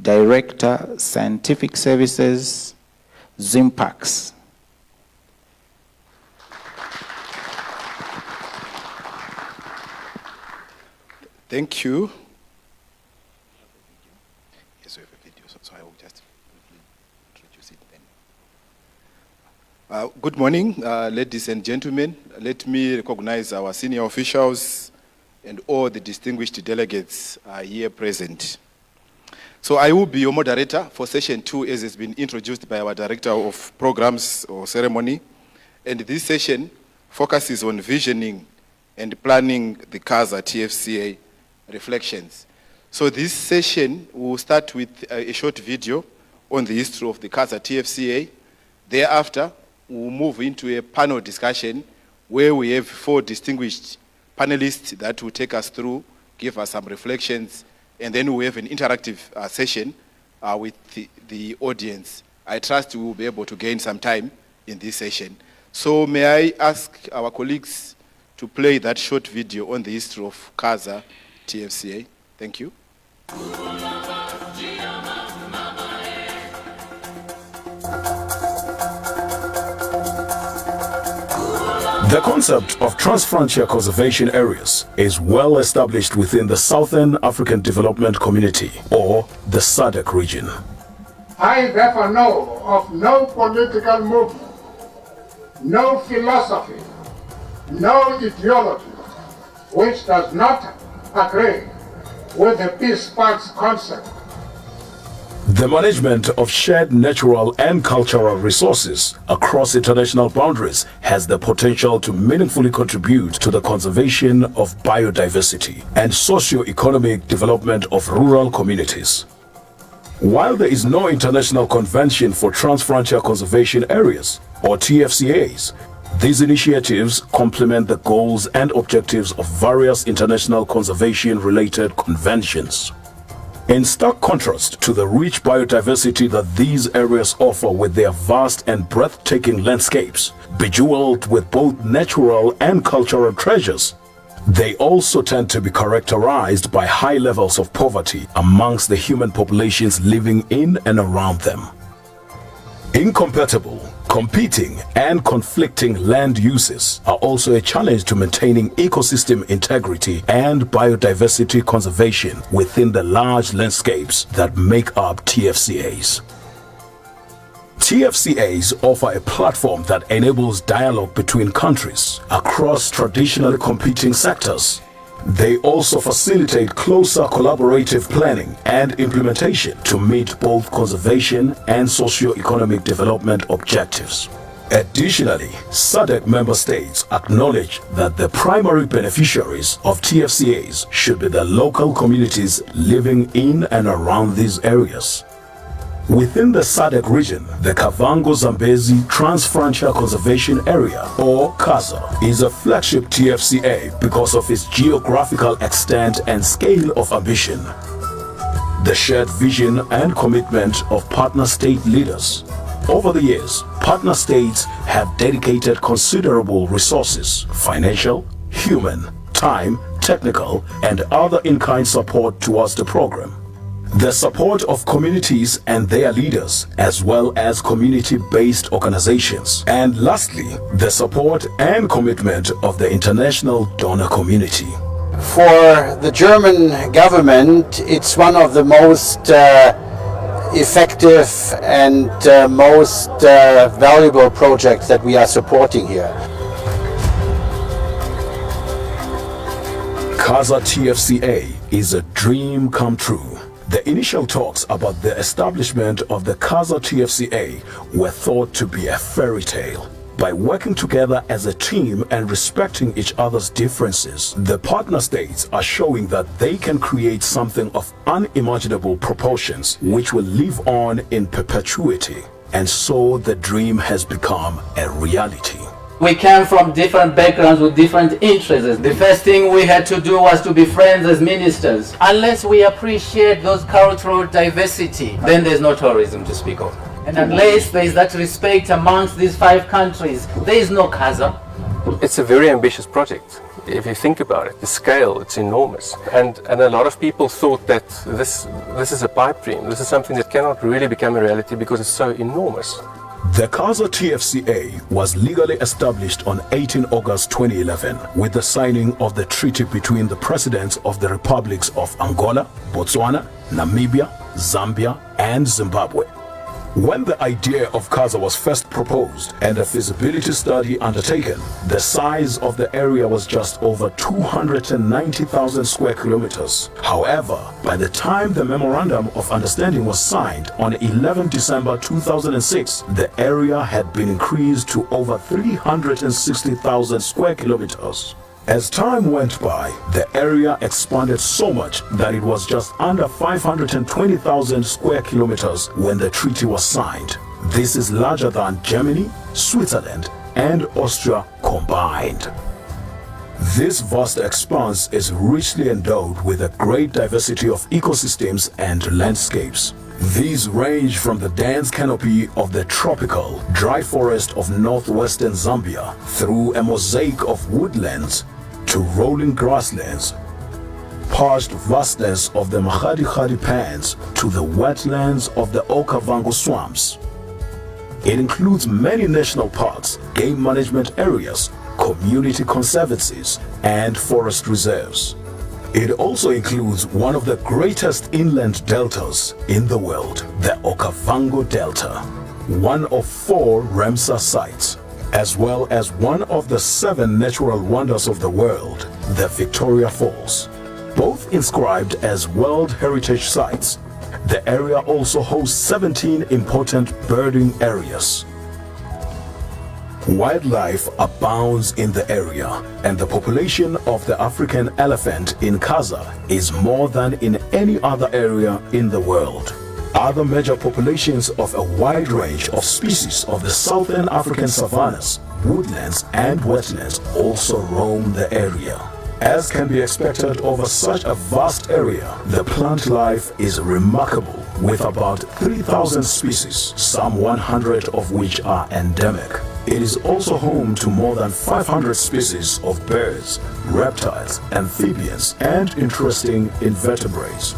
Director, Scientific Services, ZIMPAX. Thank you. Yes, we have a video, so I will just introduce it then. Good morning, ladies and gentlemen. Let me recognize our senior officials and all the distinguished delegates here present. So I will be your moderator for session 2, as has been introduced by our Director of Programs or Ceremony. And this session focuses on visioning and planning the KAZA TFCA reflections. So this session will start with a short video on the history of the KAZA TFCA. Thereafter, we'll move into a panel discussion where we have 4 distinguished panelists that will take us through, give us some reflections, and then we have an interactive session with the audience. I trust we will be able to gain some time in this session. So may I ask our colleagues to play that short video on the history of KAZA TFCA. Thank you. The concept of trans-frontier conservation areas is well established within the Southern African Development Community, or the SADC region. I therefore know of no political movement, no philosophy, no ideology which does not agree with the Peace Pact concept. The management of shared natural and cultural resources across international boundaries has the potential to meaningfully contribute to the conservation of biodiversity and socio-economic development of rural communities. While there is no international convention for trans-frontier conservation areas, or TFCAs, these initiatives complement the goals and objectives of various international conservation-related conventions. In stark contrast to the rich biodiversity that these areas offer with their vast and breathtaking landscapes, bejeweled with both natural and cultural treasures, they also tend to be characterized by high levels of poverty amongst the human populations living in and around them. Incompatible, competing, and conflicting land uses are also a challenge to maintaining ecosystem integrity and biodiversity conservation within the large landscapes that make up TFCAs. TFCAs offer a platform that enables dialogue between countries across traditionally competing sectors. They also facilitate closer collaborative planning and implementation to meet both conservation and socio-economic development objectives. Additionally, SADC member states acknowledge that the primary beneficiaries of TFCAs should be the local communities living in and around these areas. Within the SADC region, the Kavango Zambezi Trans-Frontier Conservation Area, or KAZA, is a flagship TFCA because of its geographical extent and scale of ambition. The shared vision and commitment of partner state leaders. Over the years, partner states have dedicated considerable resources, financial, human, time, technical, and other in-kind support towards the program. The support of communities and their leaders, as well as community-based organizations. And lastly, the support and commitment of the international donor community. For the German government, it's one of the most effective and most valuable projects that we are supporting here. KAZA TFCA is a dream come true. The initial talks about the establishment of the KAZA TFCA were thought to be a fairy tale. By working together as a team and respecting each other's differences, the partner states are showing that they can create something of unimaginable proportions which will live on in perpetuity. And so the dream has become a reality. We came from different backgrounds with different interests. The first thing we had to do was to be friends as ministers. Unless we appreciate those cultural diversity, then there's no tourism to speak of. And unless there is that respect amongst these 5 countries, there is no KAZA. It's a very ambitious project. If you think about it, the scale, it's enormous. And a lot of people thought that this is a pipe dream. This is something that cannot really become a reality because it's so enormous. The KAZA TFCA was legally established on 18 August 2011 with the signing of the treaty between the presidents of the republics of Angola, Botswana, Namibia, Zambia, and Zimbabwe. When the idea of KAZA was first proposed and a feasibility study undertaken, the size of the area was just over 290,000 square kilometers. However, by the time the Memorandum of Understanding was signed on 11 December 2006, the area had been increased to over 360,000 square kilometers. As time went by, the area expanded so much that it was just under 520,000 square kilometers when the treaty was signed. This is larger than Germany, Switzerland, and Austria combined. This vast expanse is richly endowed with a great diversity of ecosystems and landscapes. These range from the dense canopy of the tropical dry forest of northwestern Zambia through a mosaic of woodlands to rolling grasslands, parched vastness of the Mahadi Pans to the wetlands of the Kavango swamps. It includes many national parks, game management areas, community conservancies, and forest reserves. It also includes one of the greatest inland deltas in the world, the Kavango Delta, one of 4 Ramsar sites, as well as one of the 7 natural wonders of the world, the Victoria Falls. Both inscribed as World Heritage Sites, the area also hosts 17 important birding areas. Wildlife abounds in the area, and the population of the African elephant in KAZA is more than in any other area in the world. Other major populations of a wide range of species of the southern African savannas, woodlands, and wetlands also roam the area. As can be expected over such a vast area, the plant life is remarkable, with about 3,000 species, some 100 of which are endemic. It is also home to more than 500 species of birds, reptiles, amphibians, and interesting invertebrates.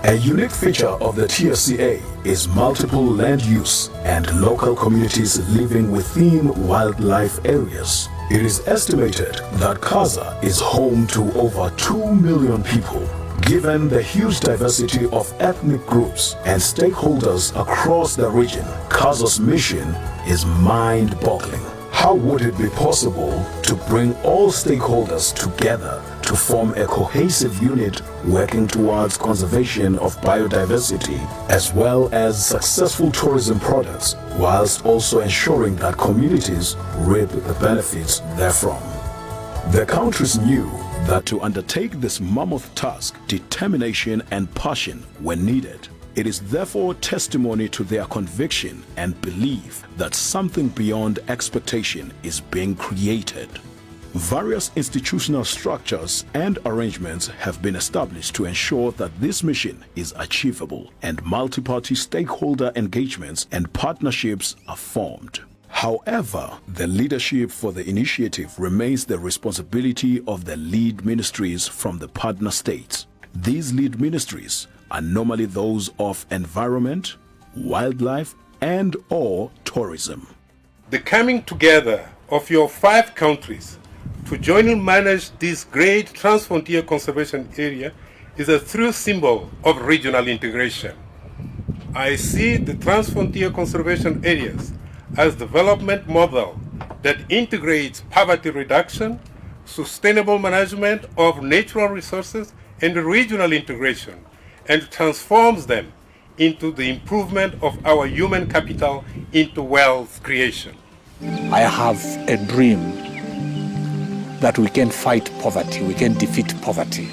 A unique feature of the TFCA is multiple land use and local communities living within wildlife areas. It is estimated that KAZA is home to over 2 million people. Given the huge diversity of ethnic groups and stakeholders across the region, KAZA's mission is mind-boggling. How would it be possible to bring all stakeholders together to form a cohesive unit working towards conservation of biodiversity as well as successful tourism products, whilst also ensuring that communities reap the benefits therefrom? The countries knew that to undertake this mammoth task, determination and passion were needed. It is therefore testimony to their conviction and belief that something beyond expectation is being created. Various institutional structures and arrangements have been established to ensure that this mission is achievable, and multi-party stakeholder engagements and partnerships are formed. However, the leadership for the initiative remains the responsibility of the lead ministries from the partner states. These lead ministries are normally those of environment, wildlife, and/or tourism. The coming together of your 5 countries to jointly manage this great transfrontier conservation area is a true symbol of regional integration. I see the transfrontier conservation areas as development model that integrates poverty reduction, sustainable management of natural resources, and regional integration, and transforms them into the improvement of our human capital into wealth creation. I have a dream that we can fight poverty, we can defeat poverty.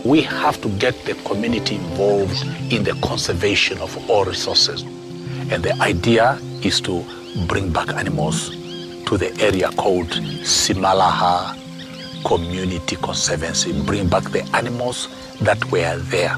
We have to get the community involved in the conservation of all resources. And the idea is to bring back animals to the area called Simalaha Community Conservancy, bring back the animals that were there.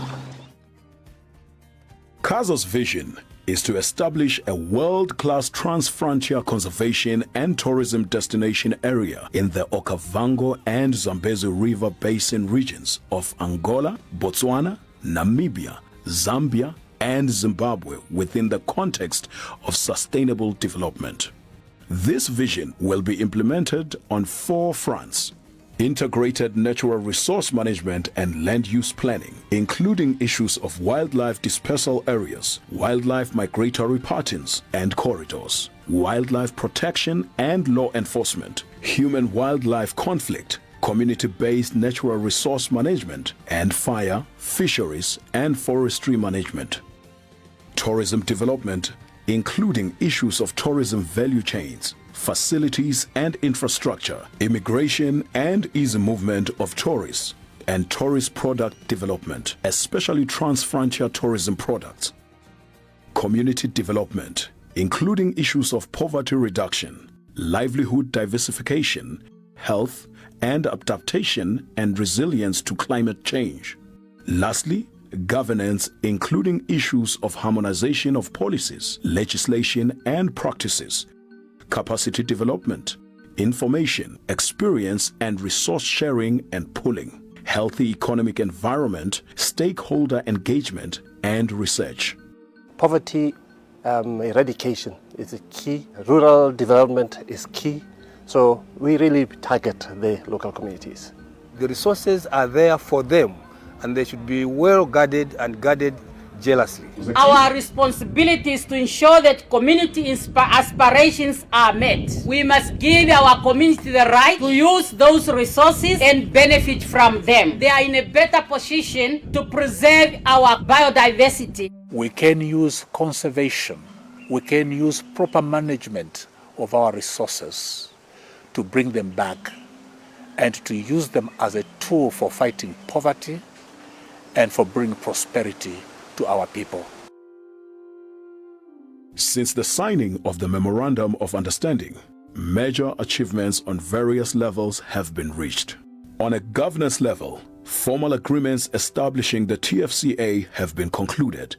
KAZA's vision is to establish a world-class trans-frontier conservation and tourism destination area in the Kavango and Zambezi River Basin regions of Angola, Botswana, Namibia, Zambia, and Zimbabwe within the context of sustainable development. This vision will be implemented on 4 fronts: integrated natural resource management and land use planning, including issues of wildlife dispersal areas, wildlife migratory patterns and corridors, wildlife protection and law enforcement, human-wildlife conflict, community-based natural resource management, and fire, fisheries, and forestry management. Tourism development, including issues of tourism value chains, facilities and infrastructure, immigration and easy movement of tourists, and tourist product development, especially trans-frontier tourism products. Community development, including issues of poverty reduction, livelihood diversification, health and adaptation and resilience to climate change. Lastly, governance, including issues of harmonization of policies, legislation and practices, capacity development, information, experience and resource sharing and pooling, healthy economic environment, stakeholder engagement, and research. Poverty eradication is a key. Rural development is key. So we really target the local communities. The resources are there for them, and they should be well guarded and guarded jealously. Our responsibility is to ensure that community aspirations are met. We must give our community the right to use those resources and benefit from them. They are in a better position to preserve our biodiversity. We can use conservation, we can use proper management of our resources to bring them back and to use them as a tool for fighting poverty and for bringing prosperity to our people. Since the signing of the Memorandum of Understanding, major achievements on various levels have been reached. On a governance level, formal agreements establishing the TFCA have been concluded,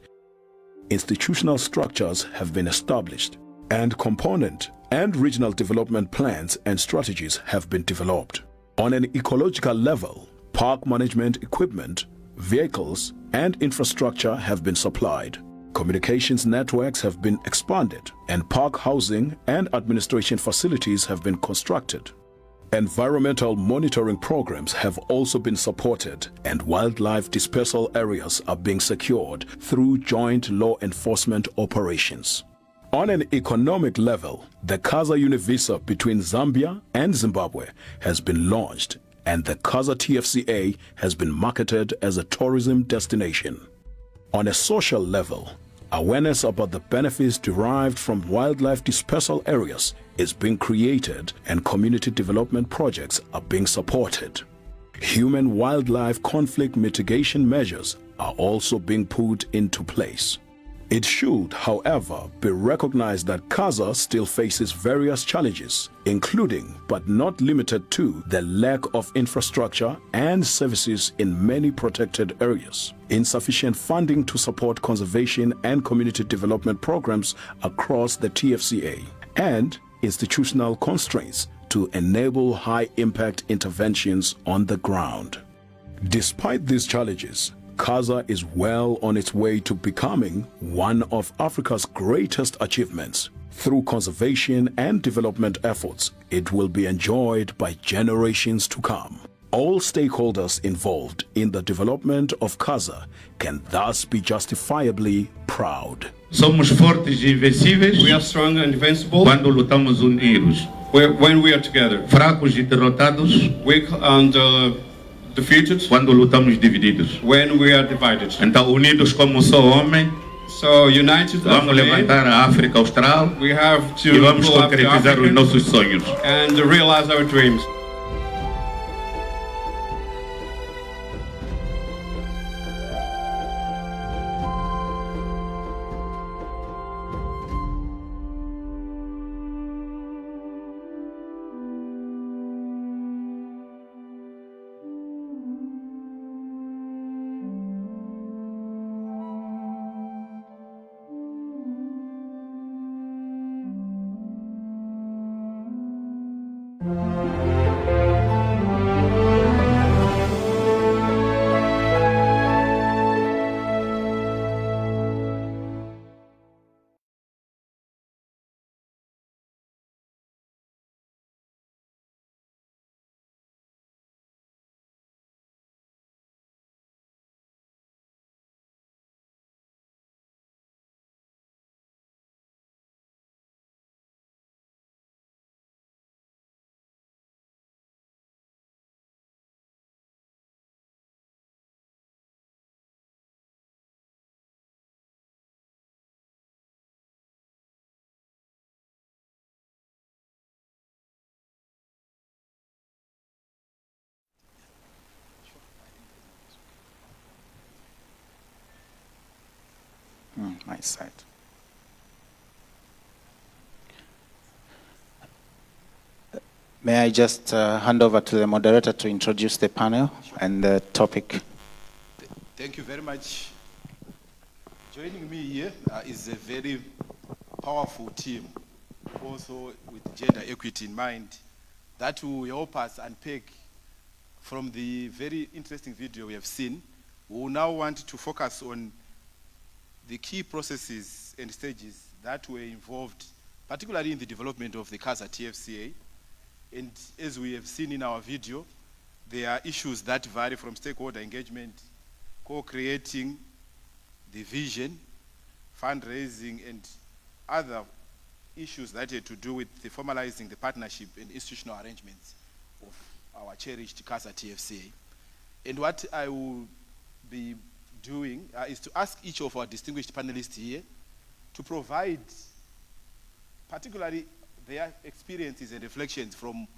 institutional structures have been established, and component and regional development plans and strategies have been developed. On an ecological level, park management equipment, vehicles, and infrastructure have been supplied. Communications networks have been expanded, and park housing and administration facilities have been constructed. Environmental monitoring programs have also been supported, and wildlife dispersal areas are being secured through joint law enforcement operations. On an economic level, the KAZA Univisa between Zambia and Zimbabwe has been launched, and the KAZA TFCA has been marketed as a tourism destination. On a social level, awareness about the benefits derived from wildlife dispersal areas is being created, and community development projects are being supported. Human-wildlife conflict mitigation measures are also being put into place. It should, however, be recognized that KAZA still faces various challenges, including but not limited to the lack of infrastructure and services in many protected areas, insufficient funding to support conservation and community development programs across the TFCA, and institutional constraints to enable high-impact interventions on the ground. Despite these challenges, KAZA is well on its way to becoming one of Africa's greatest achievements. Through conservation and development efforts, it will be enjoyed by generations to come. All stakeholders involved in the development of KAZA can thus be justifiably proud. Somos fortes e invencíveis. We are strong and invincible. Quando lutamos unidos. When we are together. Fracos e derrotados. Weak and defeated. Quando lutamos divididos. When we are divided. Então unidos como só homem. So united. Vamos levantar a África Austral. We have to. E vamos concretizar os nossos sonhos. And realize our dreams. my side. May I just hand over to the moderator to introduce the panel and the topic? Thank you very much. Joining me here is a very powerful team, also with gender equity in mind, that will help us unpack from the very interesting video we have seen. We will now want to focus on the key processes and stages that were involved, particularly in the development of the KAZA TFCA. And as we have seen in our video, there are issues that vary from stakeholder engagement, co-creating the vision, fundraising, and other issues that had to do with the formalizing the partnership and institutional arrangements of our cherished KAZA TFCA. And what I will be doing is to ask each of our distinguished panelists here to provide particularly their experiences and reflections from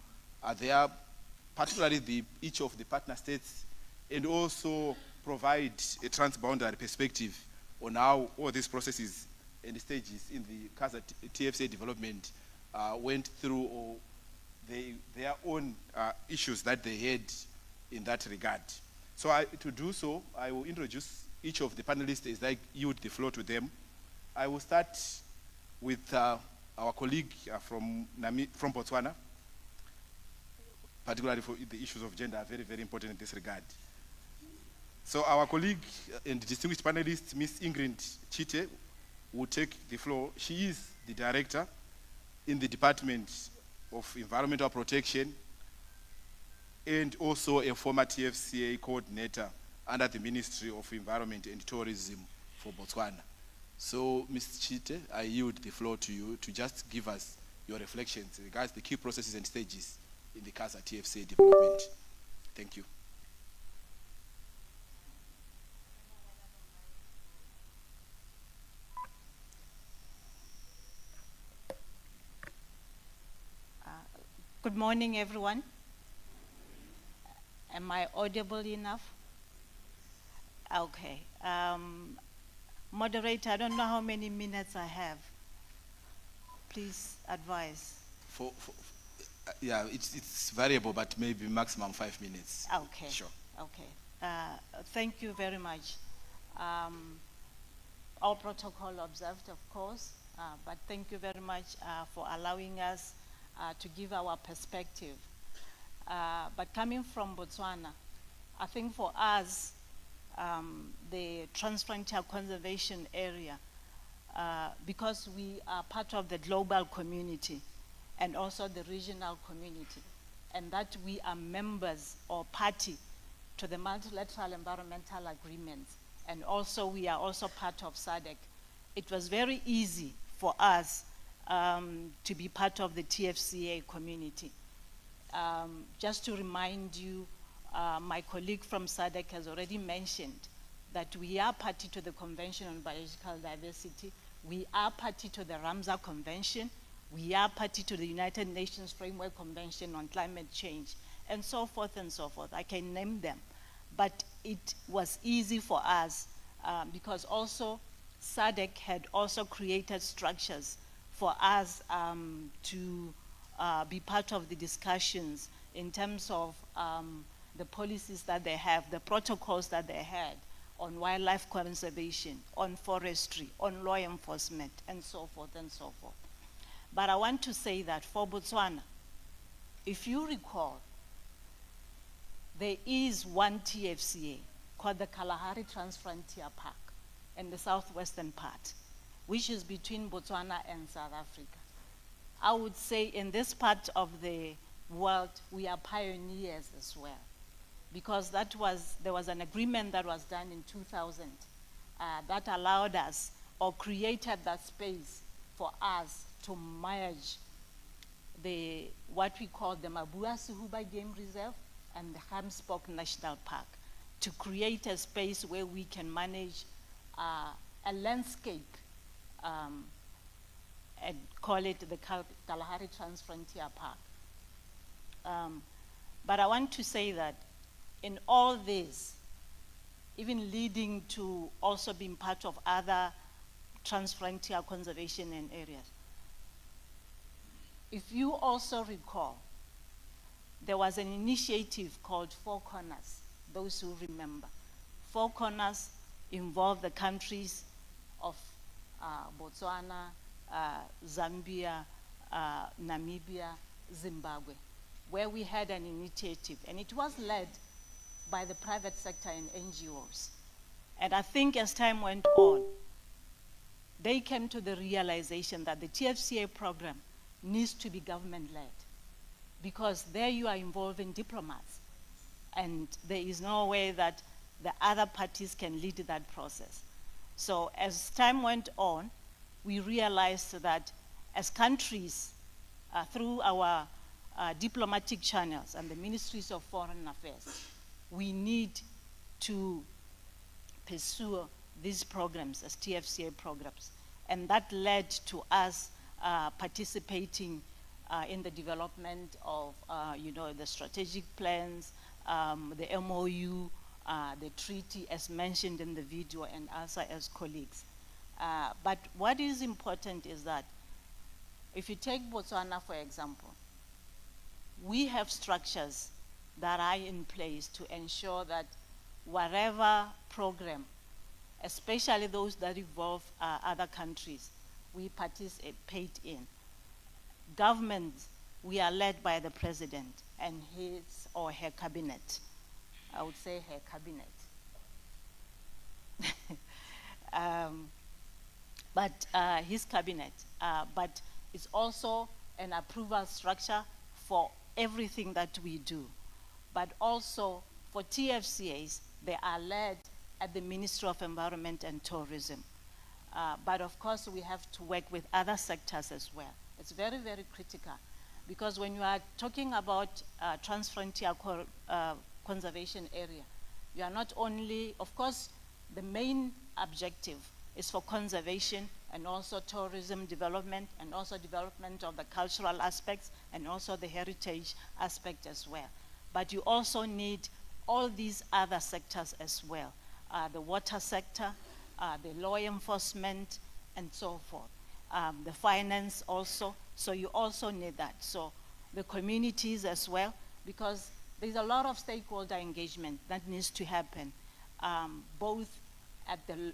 particularly each of the partner states, and also provide a transboundary perspective on how all these processes and stages in the KAZA TFCA development went through, or their own issues that they had in that regard. So to do so, I will introduce each of the panelists as I yield the floor to them. I will start with our colleague from Botswana, particularly for the issues of gender are very, very important in this regard. So our colleague and distinguished panelist, Ms. Ingrid Chite, will take the floor. She is the director in the Department of Environmental Protection and also a former TFCA coordinator under the Ministry of Environment and Tourism for Botswana. So, Ms. Chite, I yield the floor to you to just give us your reflections regards the key processes and stages in the KAZA TFCA development. Thank you. Good morning, everyone. Am I audible enough? Okay. Moderator, I don't know how many minutes I have. Please advise. Yeah, it's variable, but maybe maximum 5 minutes. Okay. Sure. Okay. Thank you very much. All protocol observed, of course, but thank you very much for allowing us to give our perspective. But coming from Botswana, I think for us, the Transfrontier Conservation Area, because we are part of the global community and also the regional community, and that we are members or party to the multilateral environmental agreements, and also we are also part of SADC, it was very easy for us to be part of the TFCA community. Just to remind you, my colleague from SADC has already mentioned that we are party to the Convention on Biological Diversity, we are party to the Ramsar Convention, we are party to the United Nations Framework Convention on Climate Change, and so forth and so forth. I can name them. But it was easy for us because also SADC had also created structures for us to be part of the discussions in terms of the policies that they have, the protocols that they had on wildlife conservation, on forestry, on law enforcement, and so forth and so forth. But I want to say that for Botswana, if you recall, there is one TFCA called the Kalahari Transfrontier Park in the southwestern part, which is between Botswana and South Africa. I would say in this part of the world, we are pioneers as well, because there was an agreement that was done in 2000 that allowed us or created that space for us to merge what we call the Mabua-Suhuba Game Reserve and the Hamsbok National Park to create a space where we can manage a landscape and call it the Kalahari Transfrontier Park. But I want to say that in all this, even leading to also being part of other trans-frontier conservation and areas. If you also recall, there was an initiative called Four Corners, those who remember. Four Corners involved the countries of Botswana, Zambia, Namibia, Zimbabwe, where we had an initiative, and it was led by the private sector and NGOs. And I think as time went on, they came to the realization that the TFCA program needs to be government-led, because there you are involving diplomats, and there is no way that the other parties can lead that process. So as time went on, we realized that as countries, through our diplomatic channels and the ministries of foreign affairs, we need to pursue these programs as TFCA programs. And that led to us participating in the development of the strategic plans, the MOU, the treaty as mentioned in the video, and also as colleagues. But what is important is that if you take Botswana, for example, we have structures that are in place to ensure that whatever program, especially those that involve other countries, we participate in. Governments, we are led by the president and his or her cabinet. I would say her cabinet. His cabinet. But it's also an approval structure for everything that we do. But also for TFCAs, they are led at the Ministry of Environment and Tourism. But of course, we have to work with other sectors as well. It's very, very critical, because when you are talking about trans-frontier conservation area, you are not only, of course, the main objective is for conservation and also tourism development and also development of the cultural aspects and also the heritage aspect as well. But you also need all these other sectors as well, the water sector, the law enforcement, and so forth. The finance also, so you also need that. So the communities as well, because there's a lot of stakeholder engagement that needs to happen, both at the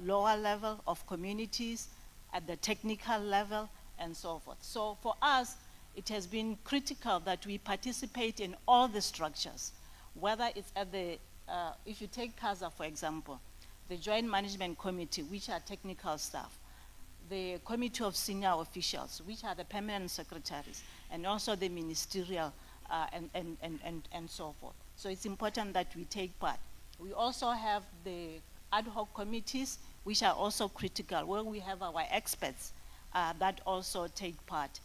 lower level of communities, at the technical level, and so forth. So for us, it has been critical that we participate in all the structures, whether it's at the, if you take KAZA, for example, the Joint Management Committee, which are technical staff, the Committee of Senior Officials, which are the permanent secretaries, and also the ministerial and so forth. So it's important that we take part. We also have the ad hoc committees, which are also critical, where we have our experts that also take part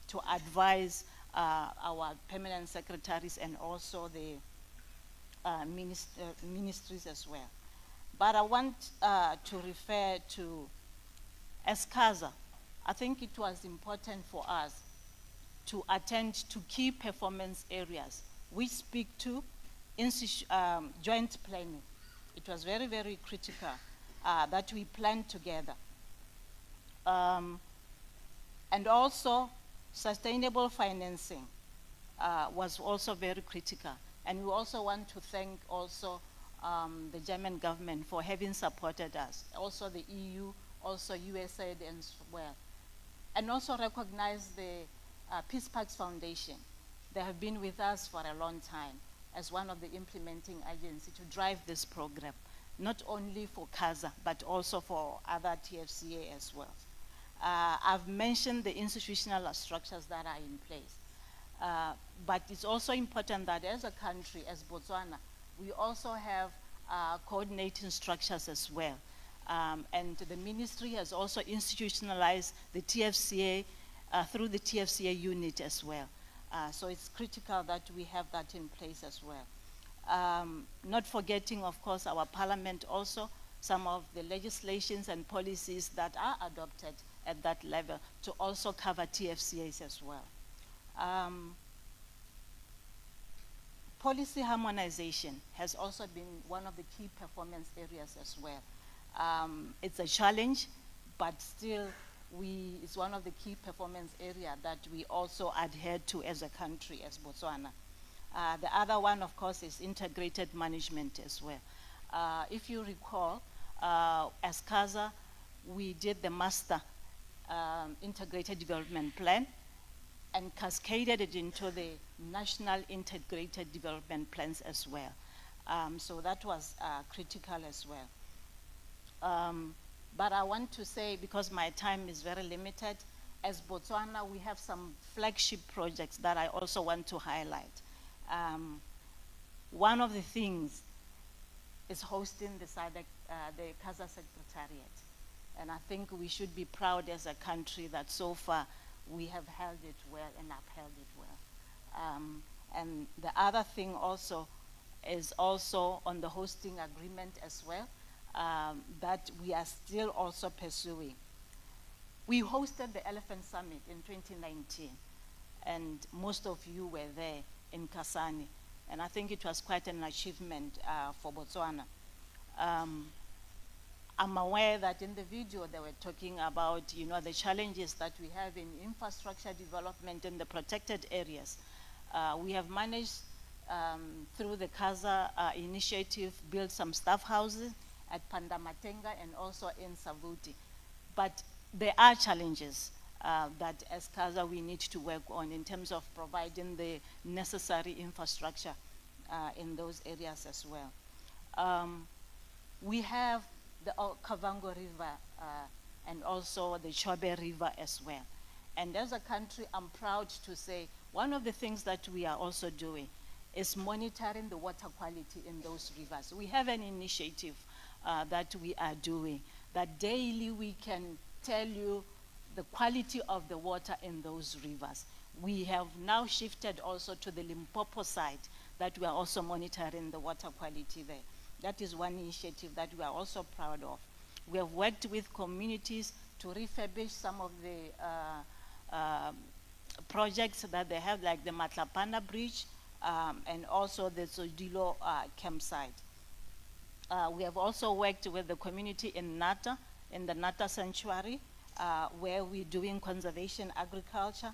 to advise our permanent secretaries and also the ministries as well. But I want to refer to, as KAZA, I think it was important for us to attend to key performance areas. We speak to joint planning. It was very, very critical that we plan together. And also, sustainable financing was also very critical. And we also want to thank also the German government for having supported us, also the EU, also USAID as well. And also recognize the Peace Parks Foundation. They have been with us for a long time as one of the implementing agencies to drive this program, not only for KAZA, but also for other TFCA as well. I've mentioned the institutional structures that are in place. But it's also important that as a country, as Botswana, we also have coordinating structures as well. And the ministry has also institutionalized the TFCA through the TFCA unit as well. So it's critical that we have that in place as well. Not forgetting, of course, our parliament also, some of the legislations and policies that are adopted at that level to also cover TFCAs as well. Policy harmonization has also been one of the key performance areas as well. It's a challenge but still it's one of the key performance areas that we also adhere to as a country, as Botswana. The other one, of course, is integrated management as well. If you recall, as KAZA, we did the master integrated development plan and cascaded it into the national integrated development plans as well. So that was critical as well. But I want to say, because my time is very limited, as Botswana, we have some flagship projects that I also want to highlight. One of the things is hosting the KAZA Secretariat. And I think we should be proud as a country that so far we have held it well and upheld it well. And the other thing also is also on the hosting agreement as well, that we are still also pursuing. We hosted the Elephant Summit in 2019, and most of you were there in Kasane, and I think it was quite an achievement for Botswana. I'm aware that in the video they were talking about, the challenges that we have in infrastructure development in the protected areas. We have managed, through the KAZA initiative, build some staff houses at Pandamatenga and also in Savuti. But there are challenges that as KAZA we need to work on in terms of providing the necessary infrastructure in those areas as well. We have the Kavango River and also the Chobe River as well. And as a country, I'm proud to say one of the things that we are also doing is monitoring the water quality in those rivers. We have an initiative that we are doing, that daily we can tell you the quality of the water in those rivers. We have now shifted also to the Limpopo side, that we are also monitoring the water quality there. That is one initiative that we are also proud of. We have worked with communities to refurbish some of the projects that they have, like the Matlapana Bridge and also the Zodilo campsite. We have also worked with the community in Nata, in the Nata Sanctuary, where we're doing conservation agriculture.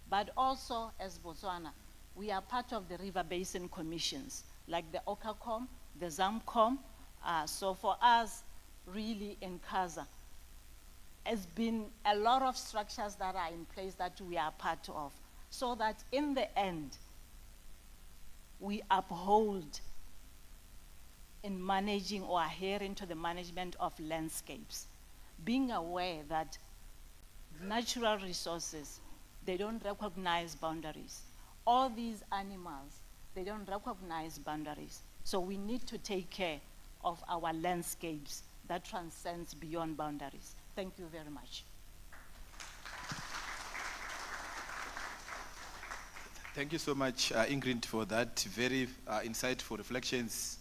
But also, as Botswana, we are part of the river basin commissions, like the OCACOM, the ZAMCOM. So for us, really in KAZA, has been a lot of structures that are in place that we are part of, so that in the end, we uphold in managing or adhering to the management of landscapes, being aware that natural resources, they don't recognize boundaries. All these animals, they don't recognize boundaries. So we need to take care of our landscapes that transcends beyond boundaries. Thank you very much. Thank you so much, Ingrid, for that very insightful reflections.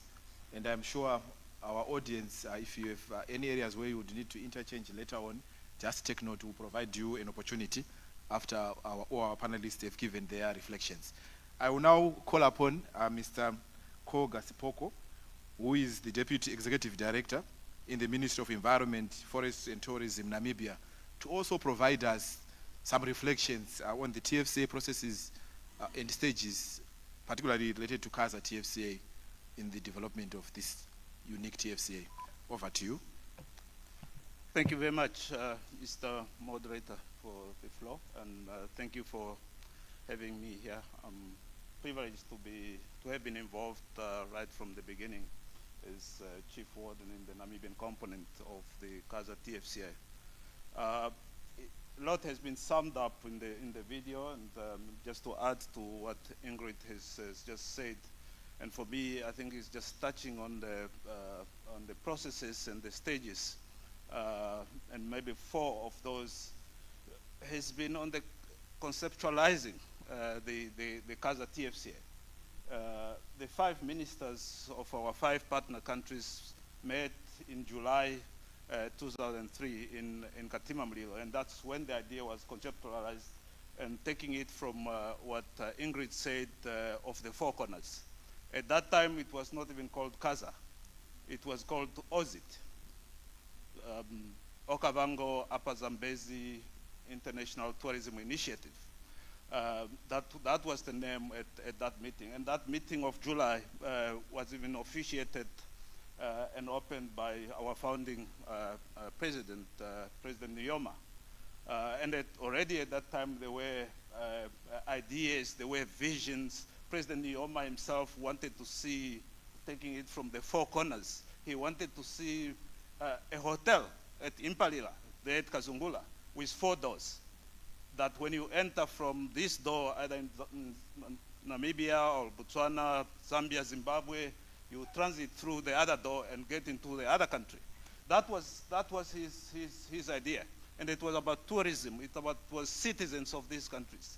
And I'm sure our audience, if you have any areas where you would need to interchange later on, just take note. We'll provide you an opportunity after all our panelists have given their reflections. I will now call upon Mr. Koga Sipoko, who is the Deputy Executive Director in the Ministry of Environment, Forests and Tourism, Namibia, to also provide us some reflections on the TFCA processes and stages, particularly related to KAZA TFCA in the development of this unique TFCA. Over to you. Thank you very much, Mr. Moderator, for the floor, and thank you for having me here. I'm privileged to have been involved right from the beginning as Chief Warden in the Namibian component of the KAZA TFCA. A lot has been summed up in the video, and just to add to what Ingrid has just said, and for me, I think it's just touching on the processes and the stages, and maybe 4 of those has been on the conceptualizing the KAZA TFCA. The 5 ministers of our 5 partner countries met in July 2003 in Katimamlilo, and that's when the idea was conceptualized, and taking it from what Ingrid said of the 4 corners. At that time, it was not even called KAZA. It was called OZIT. Kavango Upper Zambezi International Tourism Initiative. That was the name at that meeting. And that meeting of July was even officiated and opened by our founding president, President Nyoma. And already at that time there were ideas, there were visions. President Nyoma himself wanted to see, taking it from the four corners, he wanted to see a hotel at Impalila, there at Kazungula, with 4 doors. That when you enter from this door, either in Namibia or Botswana, Zambia, Zimbabwe, you transit through the other door and get into the other country. That was his idea. And it was about tourism. It was citizens of these countries.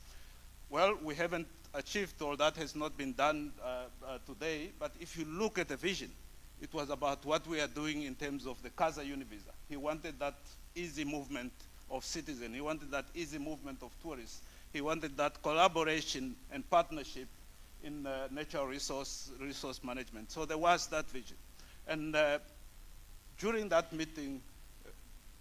Well, we haven't achieved all that, has not been done today, but if you look at the vision, it was about what we are doing in terms of the KAZA Univisa. He wanted that easy movement of citizens. He wanted that easy movement of tourists. He wanted that collaboration and partnership in natural resource management. So there was that vision. And during that meeting,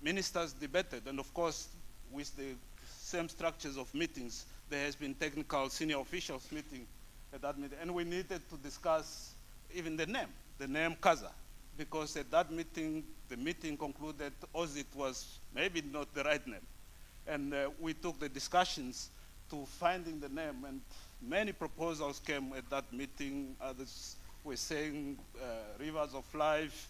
ministers debated, and of course, with the same structures of meetings, there has been technical senior officials meeting at that meeting, and we needed to discuss even the name KAZA, because at that meeting, the meeting concluded OZIT was maybe not the right name. And we took the discussions to finding the name, and many proposals came at that meeting. Others were saying Rivers of Life,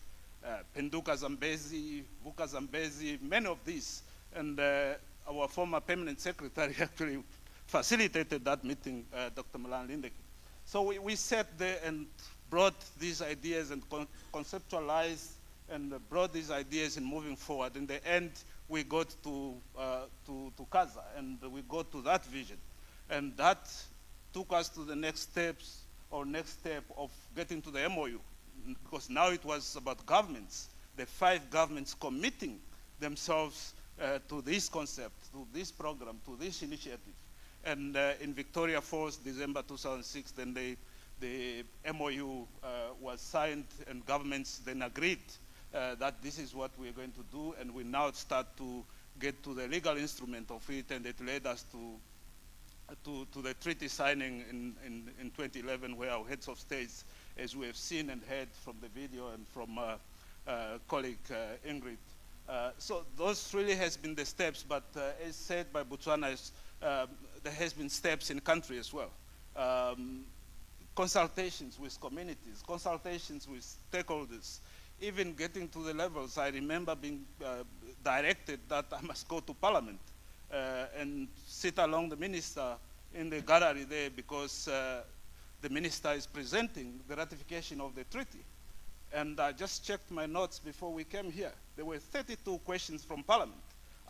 Penduka Zambezi, Vuka Zambezi, many of these. And our former permanent secretary actually facilitated that meeting, Dr. Milan Lindeki. So we sat there and brought these ideas and conceptualized and brought these ideas in moving forward. In the end, we got to KAZA, and we got to that vision. And that took us to the next step of getting to the MOU, because now it was about governments, the 5 governments committing themselves to this concept, to this program, to this initiative. And in Victoria Falls, December 2006, then the MOU was signed, and governments then agreed that this is what we're going to do, and we now start to get to the legal instrument of it, and it led us to the treaty signing in 2011, where our heads of states, as we have seen and heard from the video and from colleague Ingrid. So those really has been the steps, but as said by Botswana, there has been steps in country as well. Consultations with communities, consultations with stakeholders, even getting to the levels. I remember being directed that I must go to Parliament and sit along the minister in the gallery there, because the minister is presenting the ratification of the treaty. And I just checked my notes before we came here. There were 32 questions from Parliament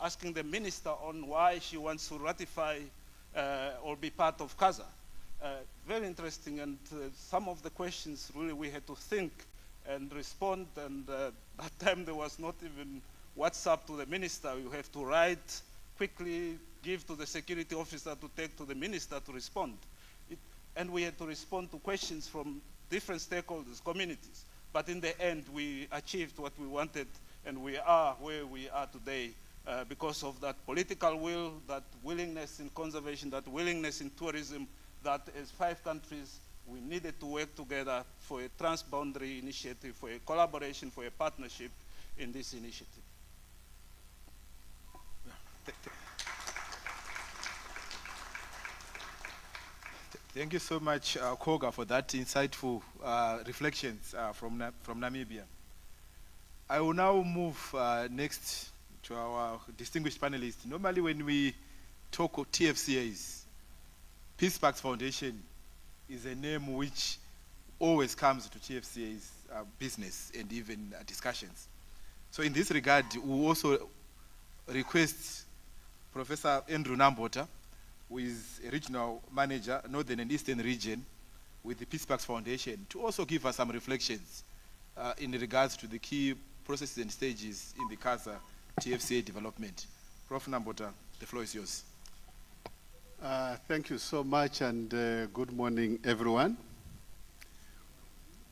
asking the minister on why she wants to ratify or be part of KAZA. Very interesting, and some of the questions really we had to think and respond, and that time there was not even WhatsApp to the minister. You have to write quickly, give to the security officer to take to the minister to respond. And we had to respond to questions from different stakeholders, communities. But in the end, we achieved what we wanted, and we are where we are today because of that political will, that willingness in conservation, that willingness in tourism, that as 5 countries, we needed to work together for a transboundary initiative, for a collaboration, for a partnership in this initiative. Thank you so much, Koga, for that insightful reflections from Namibia. I will now move next to our distinguished panelists. Normally when we talk of TFCAs, Peace Parks Foundation is a name which always comes to TFCA's business and even discussions. So in this regard, we also request Professor Andrew Nambota, who is a regional manager, Northern and Eastern region with the Peace Parks Foundation, to also give us some reflections in regards to the key processes and stages in the KAZA TFCA development. Prof. Nambota, the floor is yours. Thank you so much, and good morning, everyone.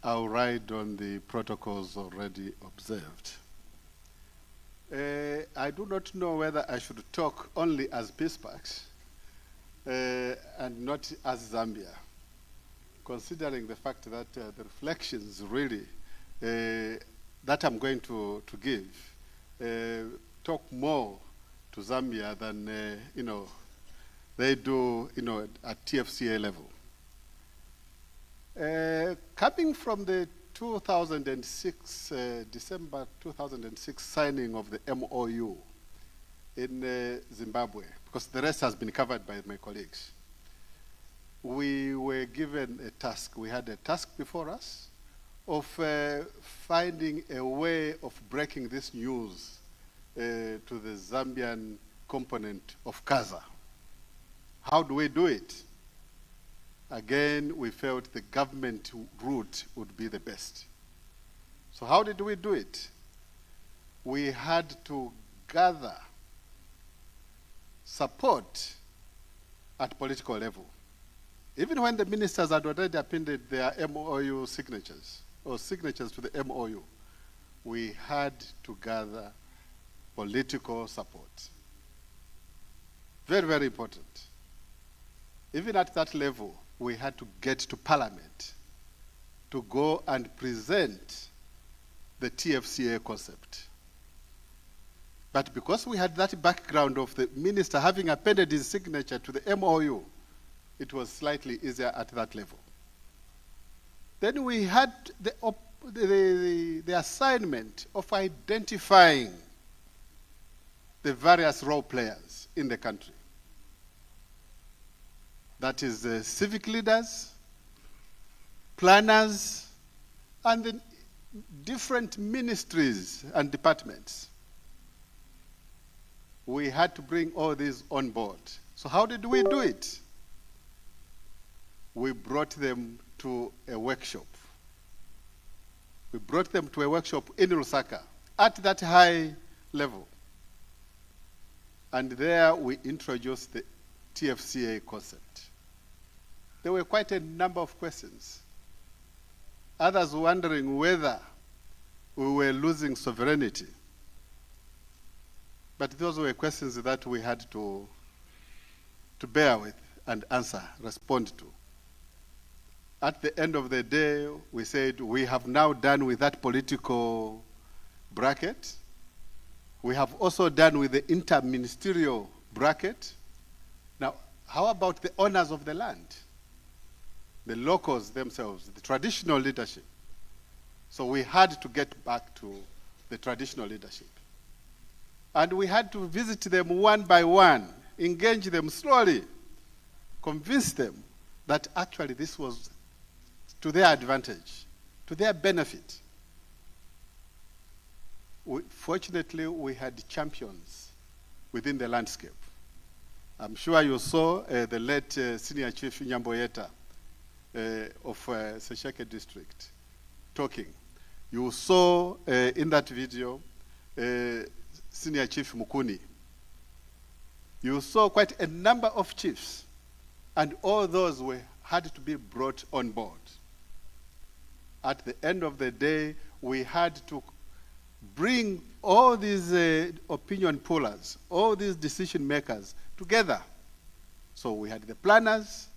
I'll ride on the protocols already observed. I do not know whether I should talk only as Peace Parks and not as Zambia, considering the fact that the reflections really that I'm going to give talk more to Zambia than they do at TFCA level. Coming from the 2006, December 2006 signing of the MOU in Zimbabwe, because the rest has been covered by my colleagues, we were given a task. We had a task before us of finding a way of breaking this news to the Zambian component of KAZA. How do we do it? Again, we felt the government route would be the best. So how did we do it? We had to gather support at political level. Even when the ministers had already appended their MOU signatures, or signatures to the MOU, we had to gather political support. Very, very important. Even at that level, we had to get to Parliament to go and present the TFCA concept. But because we had that background of the minister having appended his signature to the MOU, it was slightly easier at that level. Then we had the assignment of identifying the various role players in the country. That is the civic leaders, planners, and the different ministries and departments. We had to bring all these on board. So how did we do it? We brought them to a workshop. We brought them to a workshop in Lusaka at that high level. And there we introduced the TFCA concept. There were quite a number of questions. Others wondering whether we were losing sovereignty. But those were questions that we had to bear with and answer, respond to. At the end of the day, we said we have now done with that political bracket. We have also done with the interministerial bracket. Now, how about the owners of the land? The locals themselves, the traditional leadership. So we had to get back to the traditional leadership. And we had to visit them one by one, engage them slowly, convince them that actually this was to their advantage, to their benefit. Fortunately, we had champions within the landscape. I'm sure you saw the late Senior Chief Nyamboyeta of Sesheke District talking. You saw in that video Senior Chief Mukuni. You saw quite a number of chiefs, and all those had to be brought on board. At the end of the day, we had to bring all these opinion pollers, all these decision makers together. So we had the planners,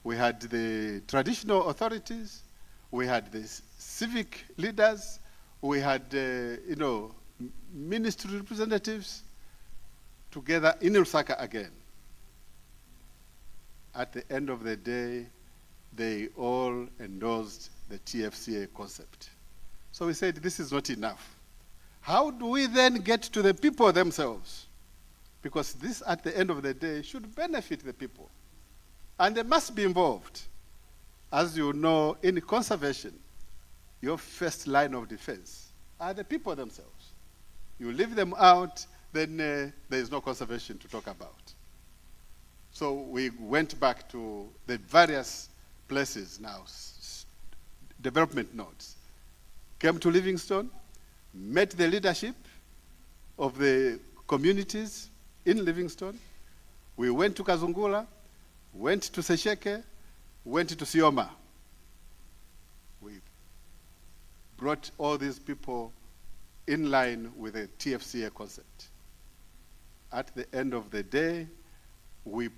we had the traditional authorities, we had the civic leaders, we had, ministry representatives together in Lusaka again. At the end of the day, they all endorsed the TFCA concept. So we said, this is not enough. How do we then get to the people themselves? Because this, at the end of the day, should benefit the people. And they must be involved. As you know, in conservation, your first line of defense are the people themselves. You leave them out, then there is no conservation to talk about. So we went back to the various places now, development nodes. Came to Livingstone, met the leadership of the communities in Livingstone. We went to Kazungula, went to Sesheke, went to Sioma. We brought all these people in line with the TFCA concept. At the end of the day, we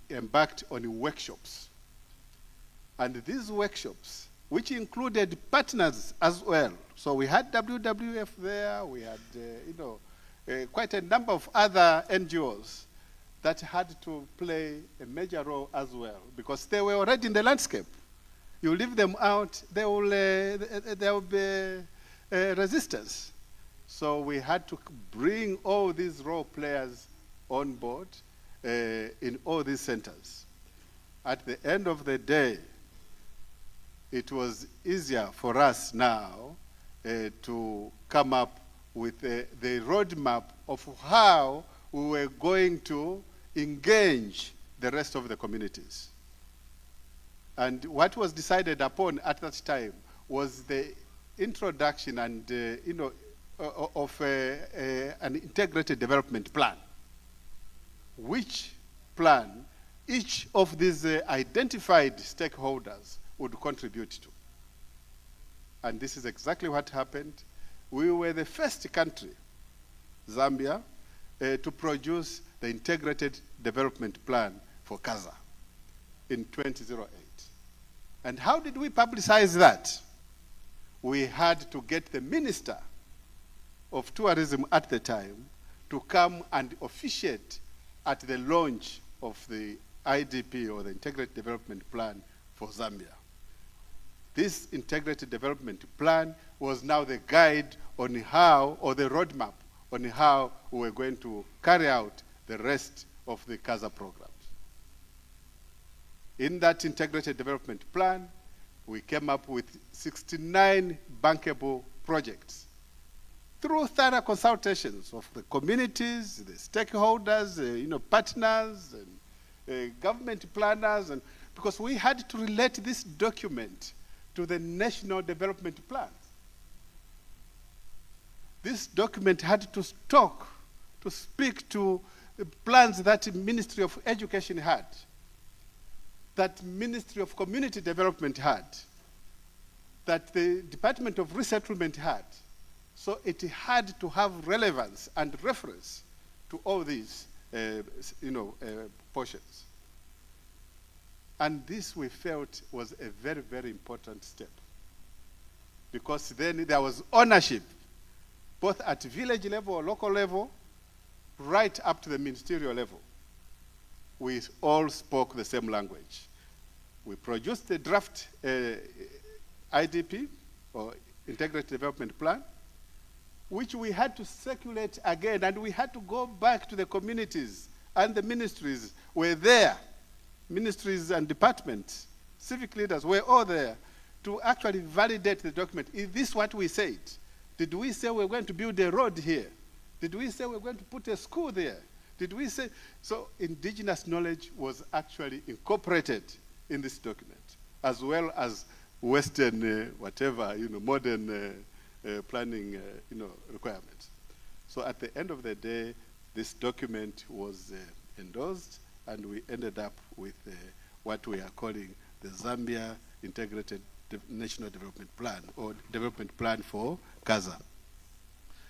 embarked on workshops. And these workshops, which included partners as well. So we had WWF there, we had quite a number of other NGOs that had to play a major role as well, because they were already in the landscape. You leave them out, there will be resistance. So we had to bring all these role players on board in all these centers. At the end of the day, it was easier for us now to come up with the roadmap of how we were going to engage the rest of the communities. And what was decided upon at that time was the introduction and of an integrated development plan, which plan each of these identified stakeholders would contribute to. And this is exactly what happened. We were the first country, Zambia, to produce the integrated development plan for KAZA in 2008. And how did we publicize that? We had to get the Minister of Tourism at the time to come and officiate at the launch of the IDP, or the Integrated Development Plan for Zambia. This Integrated Development Plan was now the guide on how, or the roadmap on how we were going to carry out the rest of the KAZA programs. In that Integrated Development Plan, we came up with 69 bankable projects through thorough consultations of the communities, the stakeholders, partners, and government planners, and because we had to relate this document to the National Development Plan. This document had to speak to the plans that the Ministry of Education had, that Ministry of Community Development had, that the Department of Resettlement had. So it had to have relevance and reference to all these portions. And this we felt was a very, very important step, because then there was ownership, both at village level or local level, right up to the ministerial level. We all spoke the same language. We produced the draft IDP, or Integrated Development Plan, which we had to circulate again, and we had to go back to the communities, and the ministries were there. Ministries and departments, civic leaders were all there to actually validate the document. Is this what we said? Did we say we're going to build a road here? Did we say we're going to put a school there? Did we say? So indigenous knowledge was actually incorporated in this document, as well as Western, modern planning, requirements. So at the end of the day, this document was endorsed, and we ended up with what we are calling the Zambia Integrated National Development Plan, or Development Plan for KAZA.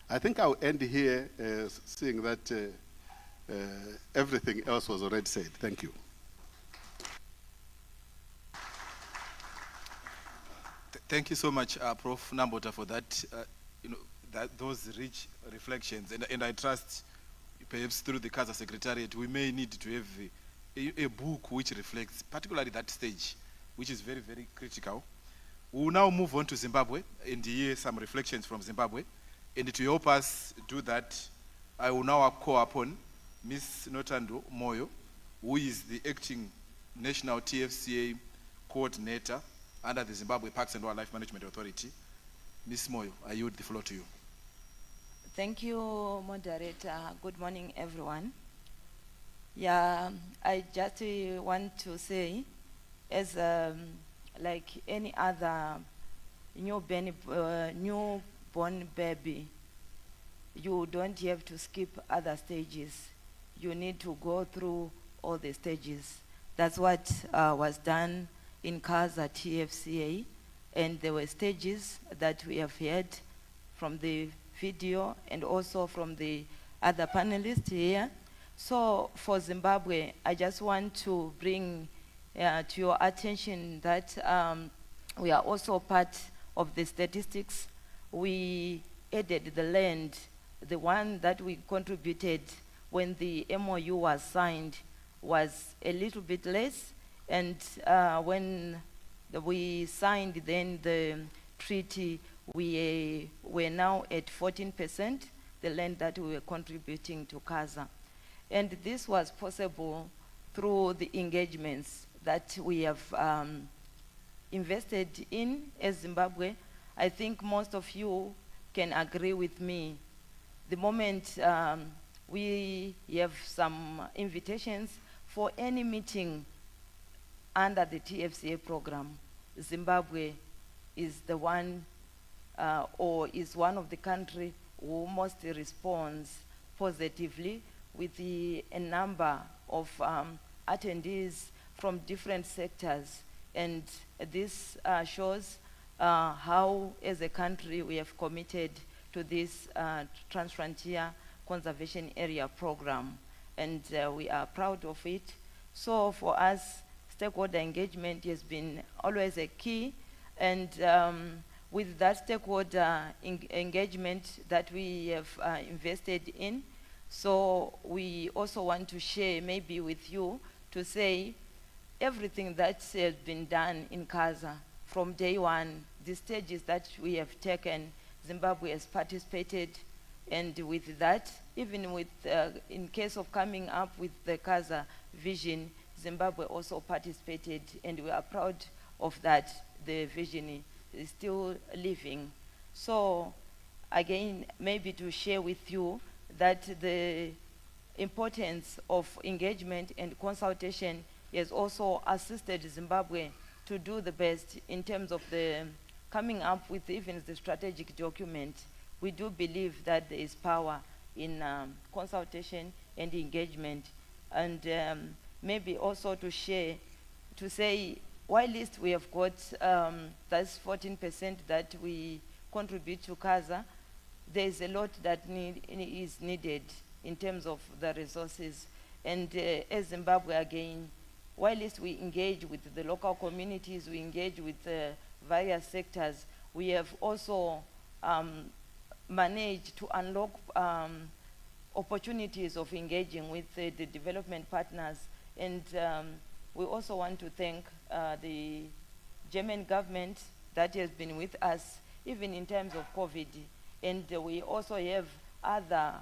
I think I'll end here, seeing that everything else was already said. Thank you. Thank you so much, Prof. Nambota, for that, those rich reflections. And I trust, perhaps through the KAZA Secretariat, we may need to have a book which reflects particularly that stage, which is very, very critical. We will now move on to Zimbabwe and hear some reflections from Zimbabwe. And to help us do that, I will now call upon Ms. Notando Moyo, who is the acting National TFCA coordinator under the Zimbabwe Parks and Wildlife Management Authority. Ms. Moyo, I yield the floor to you. Thank you, moderator. Good morning, everyone. Yeah, I just want to say, as like any other newborn baby, you don't have to skip other stages. You need to go through all the stages. That's what was done in KAZA TFCA, and there were stages that we have had from the video and also from the other panelists here. So for Zimbabwe, I just want to bring to your attention that we are also part of the statistics. We added the land, the one that we contributed when the MOU was signed was a little bit less, and when we signed then the treaty, we were now at 14%, the land that we were contributing to KAZA. And this was possible through the engagements that we have invested in as Zimbabwe. I think most of you can agree with me. The moment we have some invitations for any meeting under the TFCA program, Zimbabwe is the one or is one of the countries who most responds positively with a number of attendees from different sectors. And this shows how, as a country, we have committed to this Transfrontier Conservation Area program. And we are proud of it. So for us, stakeholder engagement has been always a key. And with that stakeholder engagement that we have invested in, so we also want to share maybe with you to say everything that has been done in KAZA from day one, the stages that we have taken, Zimbabwe has participated, and with that, even with, in case of coming up with the KAZA vision, Zimbabwe also participated, and we are proud of that. The vision is still living. So again, maybe to share with you that the importance of engagement and consultation has also assisted Zimbabwe to do the best in terms of the coming up with even the strategic document. We do believe that there is power in consultation and engagement. And maybe also to share, to say, while least we have got that's 14% that we contribute to KAZA, there is a lot that is needed in terms of the resources. And as Zimbabwe again, while least we engage with the local communities, we engage with various sectors, we have also managed to unlock opportunities of engaging with the development partners. And we also want to thank the German government that has been with us, even in terms of COVID. And we also have other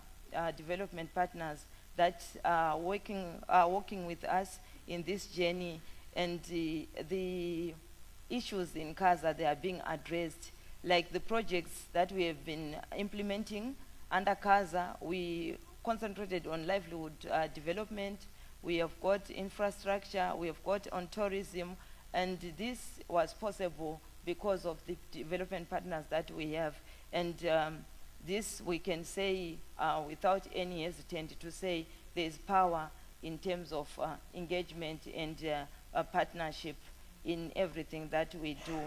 development partners that are working with us in this journey. And the issues in KAZA, they are being addressed. Like the projects that we have been implementing under KAZA, we concentrated on livelihood development. We have got infrastructure, we have got on tourism, and this was possible because of the development partners that we have. And this we can say without any hesitancy to say there is power in terms of engagement and partnership in everything that we do.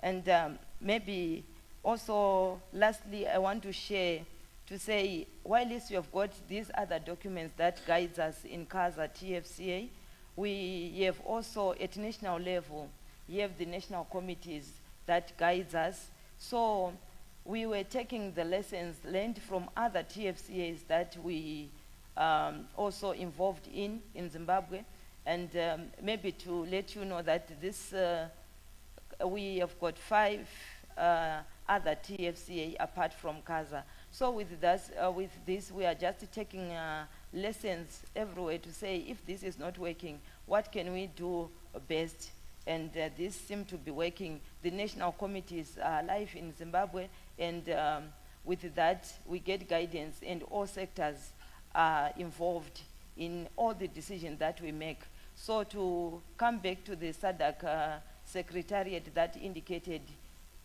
And maybe also lastly, I want to share to say, while you have got these other documents that guides us in KAZA TFCA, we have also at national level, you have the national committees that guides us. So we were taking the lessons learned from other TFCAs that we also involved in Zimbabwe. And maybe to let you know that this, we have got 5 other TFCA apart from KAZA. So with this, we are just taking lessons everywhere to say, if this is not working, what can we do best? And this seems to be working. The national committees are live in Zimbabwe, and with that, we get guidance, and all sectors are involved in all the decisions that we make. So to come back to the SADC secretariat that indicated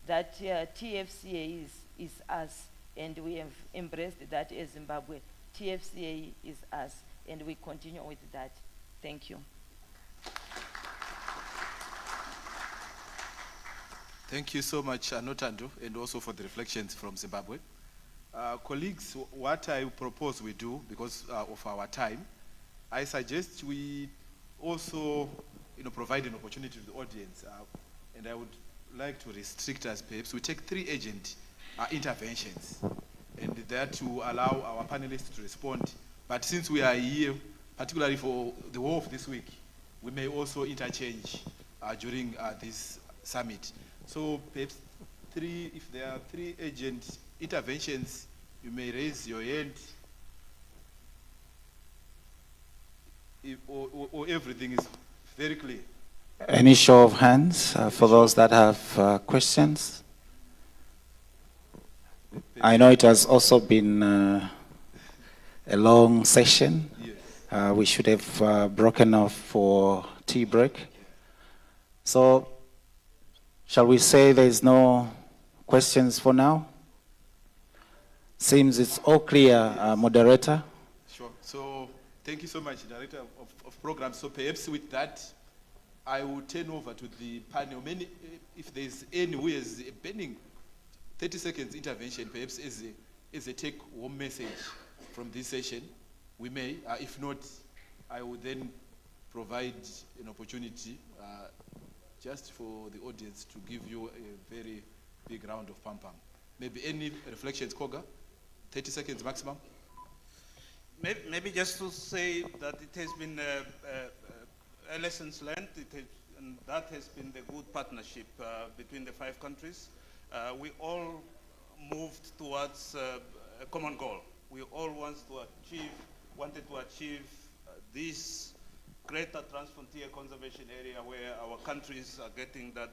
that TFCA is us, and we have embraced that as Zimbabwe. TFCA is us, and we continue with that. Thank you. Thank you so much, Notando, and also for the reflections from Zimbabwe. Colleagues, what I propose we do, because of our time, I suggest we also provide an opportunity to the audience, and I would like to restrict us, perhaps, we take 3 agent interventions, and that to allow our panelists to respond. But since we are here, particularly for the whole of this week, we may also interchange during this summit. So perhaps if there are 3 agent interventions, you may raise your hand, or everything is very clear. Any show of hands for those that have questions? I know it has also been a long session. Yes. We should have broken off for tea break. So, shall we say there is no questions for now? Seems it's all clear, moderator. Sure. So, thank you so much, Director of Programs. So perhaps with that, I will turn over to the panel. If there's any who is a pending 30 seconds intervention, perhaps as a take-home message from this session, we may. If not, I will then provide an opportunity just for the audience to give you a very big round of pam-pam. Maybe any reflections, Koga? 30 seconds maximum. Maybe just to say that it has been a lessons learned, and that has been the good partnership between the 5 countries. We all moved towards a common goal. We all wanted to achieve this greater transfrontier conservation area where our countries are getting that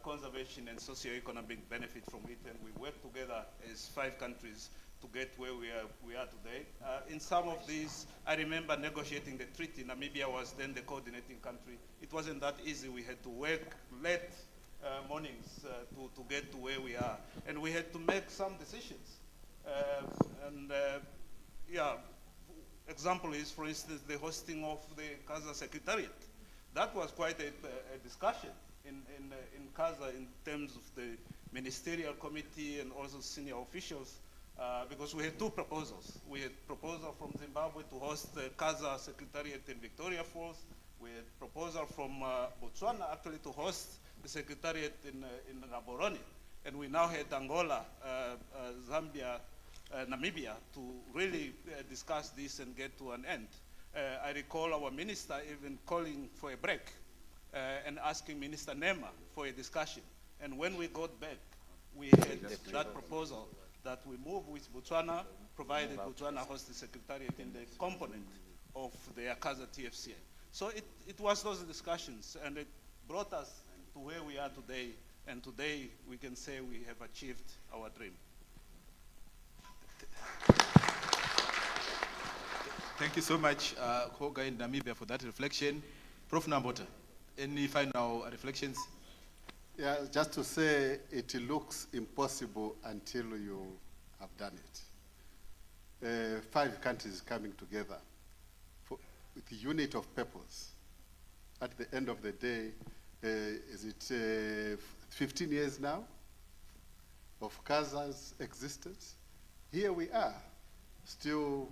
conservation and socio-economic benefit from it, and we work together as 5 countries to get where we are today. In some of these, I remember negotiating the treaty. Namibia was then the coordinating country. It wasn't that easy. We had to work late mornings to get to where we are. And we had to make some decisions. Example is, for instance, the hosting of the KAZA Secretariat. That was quite a discussion in KAZA in terms of the ministerial committee and also senior officials. Because we had 2 proposals. We had proposal from Zimbabwe to host the KAZA Secretariat in Victoria Falls. We had proposal from Botswana actually to host the Secretariat in Gaborone. And we now had Angola, Zambia, Namibia to really discuss this and get to an end. I recall our minister even calling for a break and asking Minister Nema for a discussion. And when we got back, we had that proposal that we move with Botswana, provided Botswana hosts the Secretariat in the component of the KAZA TFCA. So it was those discussions, and it brought us to where we are today, and today we can say we have achieved our dream. Thank you so much, Koga in Namibia, for that reflection. Prof. Nambota, any final reflections? Yeah, just to say it looks impossible until you have done it. 5 countries coming together with the unit of purpose. At the end of the day, is it 15 years now of KAZA's existence? Here we are, still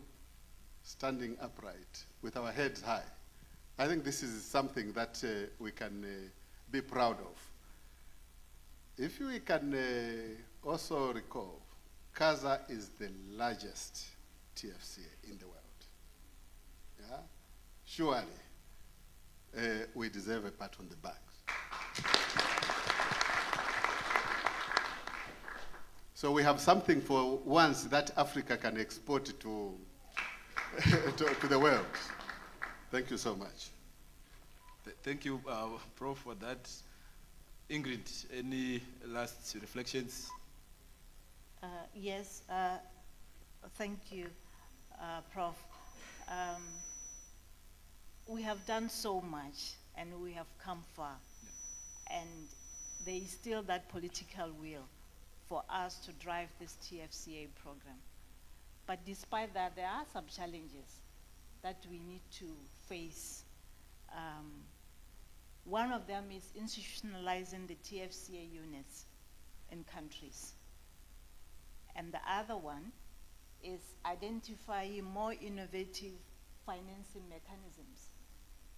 standing upright with our heads high. I think this is something that we can be proud of. If we can also recall, KAZA is the largest TFCA in the world. Yeah? Surely, we deserve a pat on the back. So we have something for once that Africa can export to, to the world. Thank you so much. Thank you, Prof, for that. Ingrid, any last reflections? Yes, thank you, Prof. We have done so much and we have come far. Yeah. And there is still that political will for us to drive this TFCA program. But despite that, there are some challenges that we need to face One of them is institutionalizing the TFCA units in countries. And the other one is identifying more innovative financing mechanisms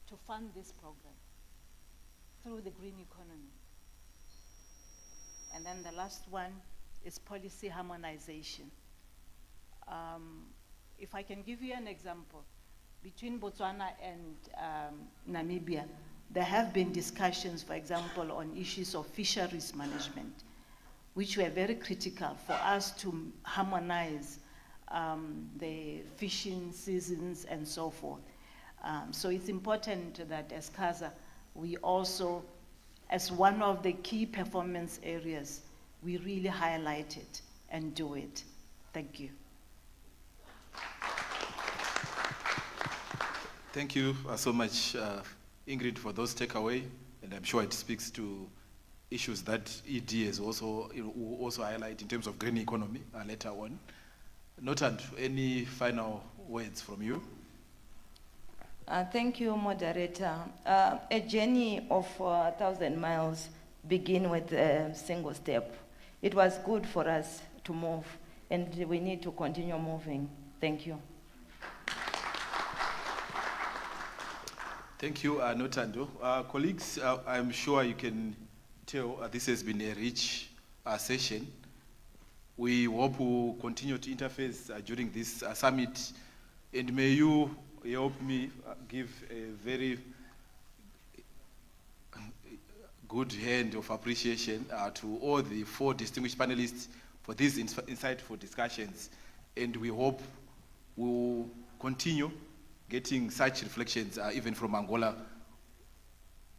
to fund this program through the green economy. And then the last one is policy harmonization. If I can give you an example, between Botswana and Namibia, there have been discussions, for example, on issues of fisheries management, which were very critical for us to harmonize the fishing seasons and so forth. So it's important that as KAZA, we also, as one of the key performance areas, we really highlight it and do it. Thank you. Thank you so much, Ingrid, for those takeaways, and I'm sure it speaks to issues that ED has also, will also highlight in terms of green economy later on. Noted, any final words from you? Thank you, moderator. A journey of 1,000 miles begin with a single step. It was good for us to move, and we need to continue moving. Thank you. Thank you, Notando. Colleagues, I'm sure you can tell this has been a rich session. We hope we'll continue to interface during this summit, and may you help me give a very good hand of appreciation to all the 4 distinguished panelists for these insightful discussions, and we hope we'll continue getting such reflections even from Angola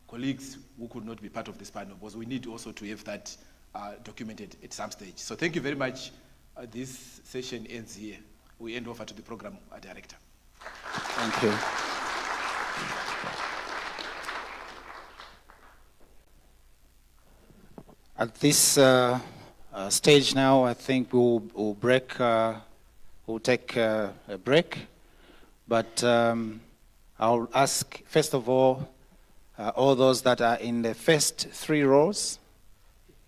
colleagues who could not be part of this panel, because we need also to have that documented at some stage. So thank you very much. This session ends here. We hand over to the program director. Thank you. At this stage now, I think we'll break. We'll take a break. But I'll ask, first of all those that are in the first 3 rows,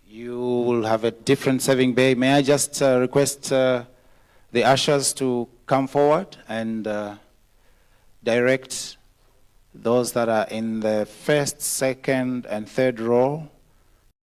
you will have a different serving bay. May I just request the ushers to come forward and direct those that are in the first, second, and third row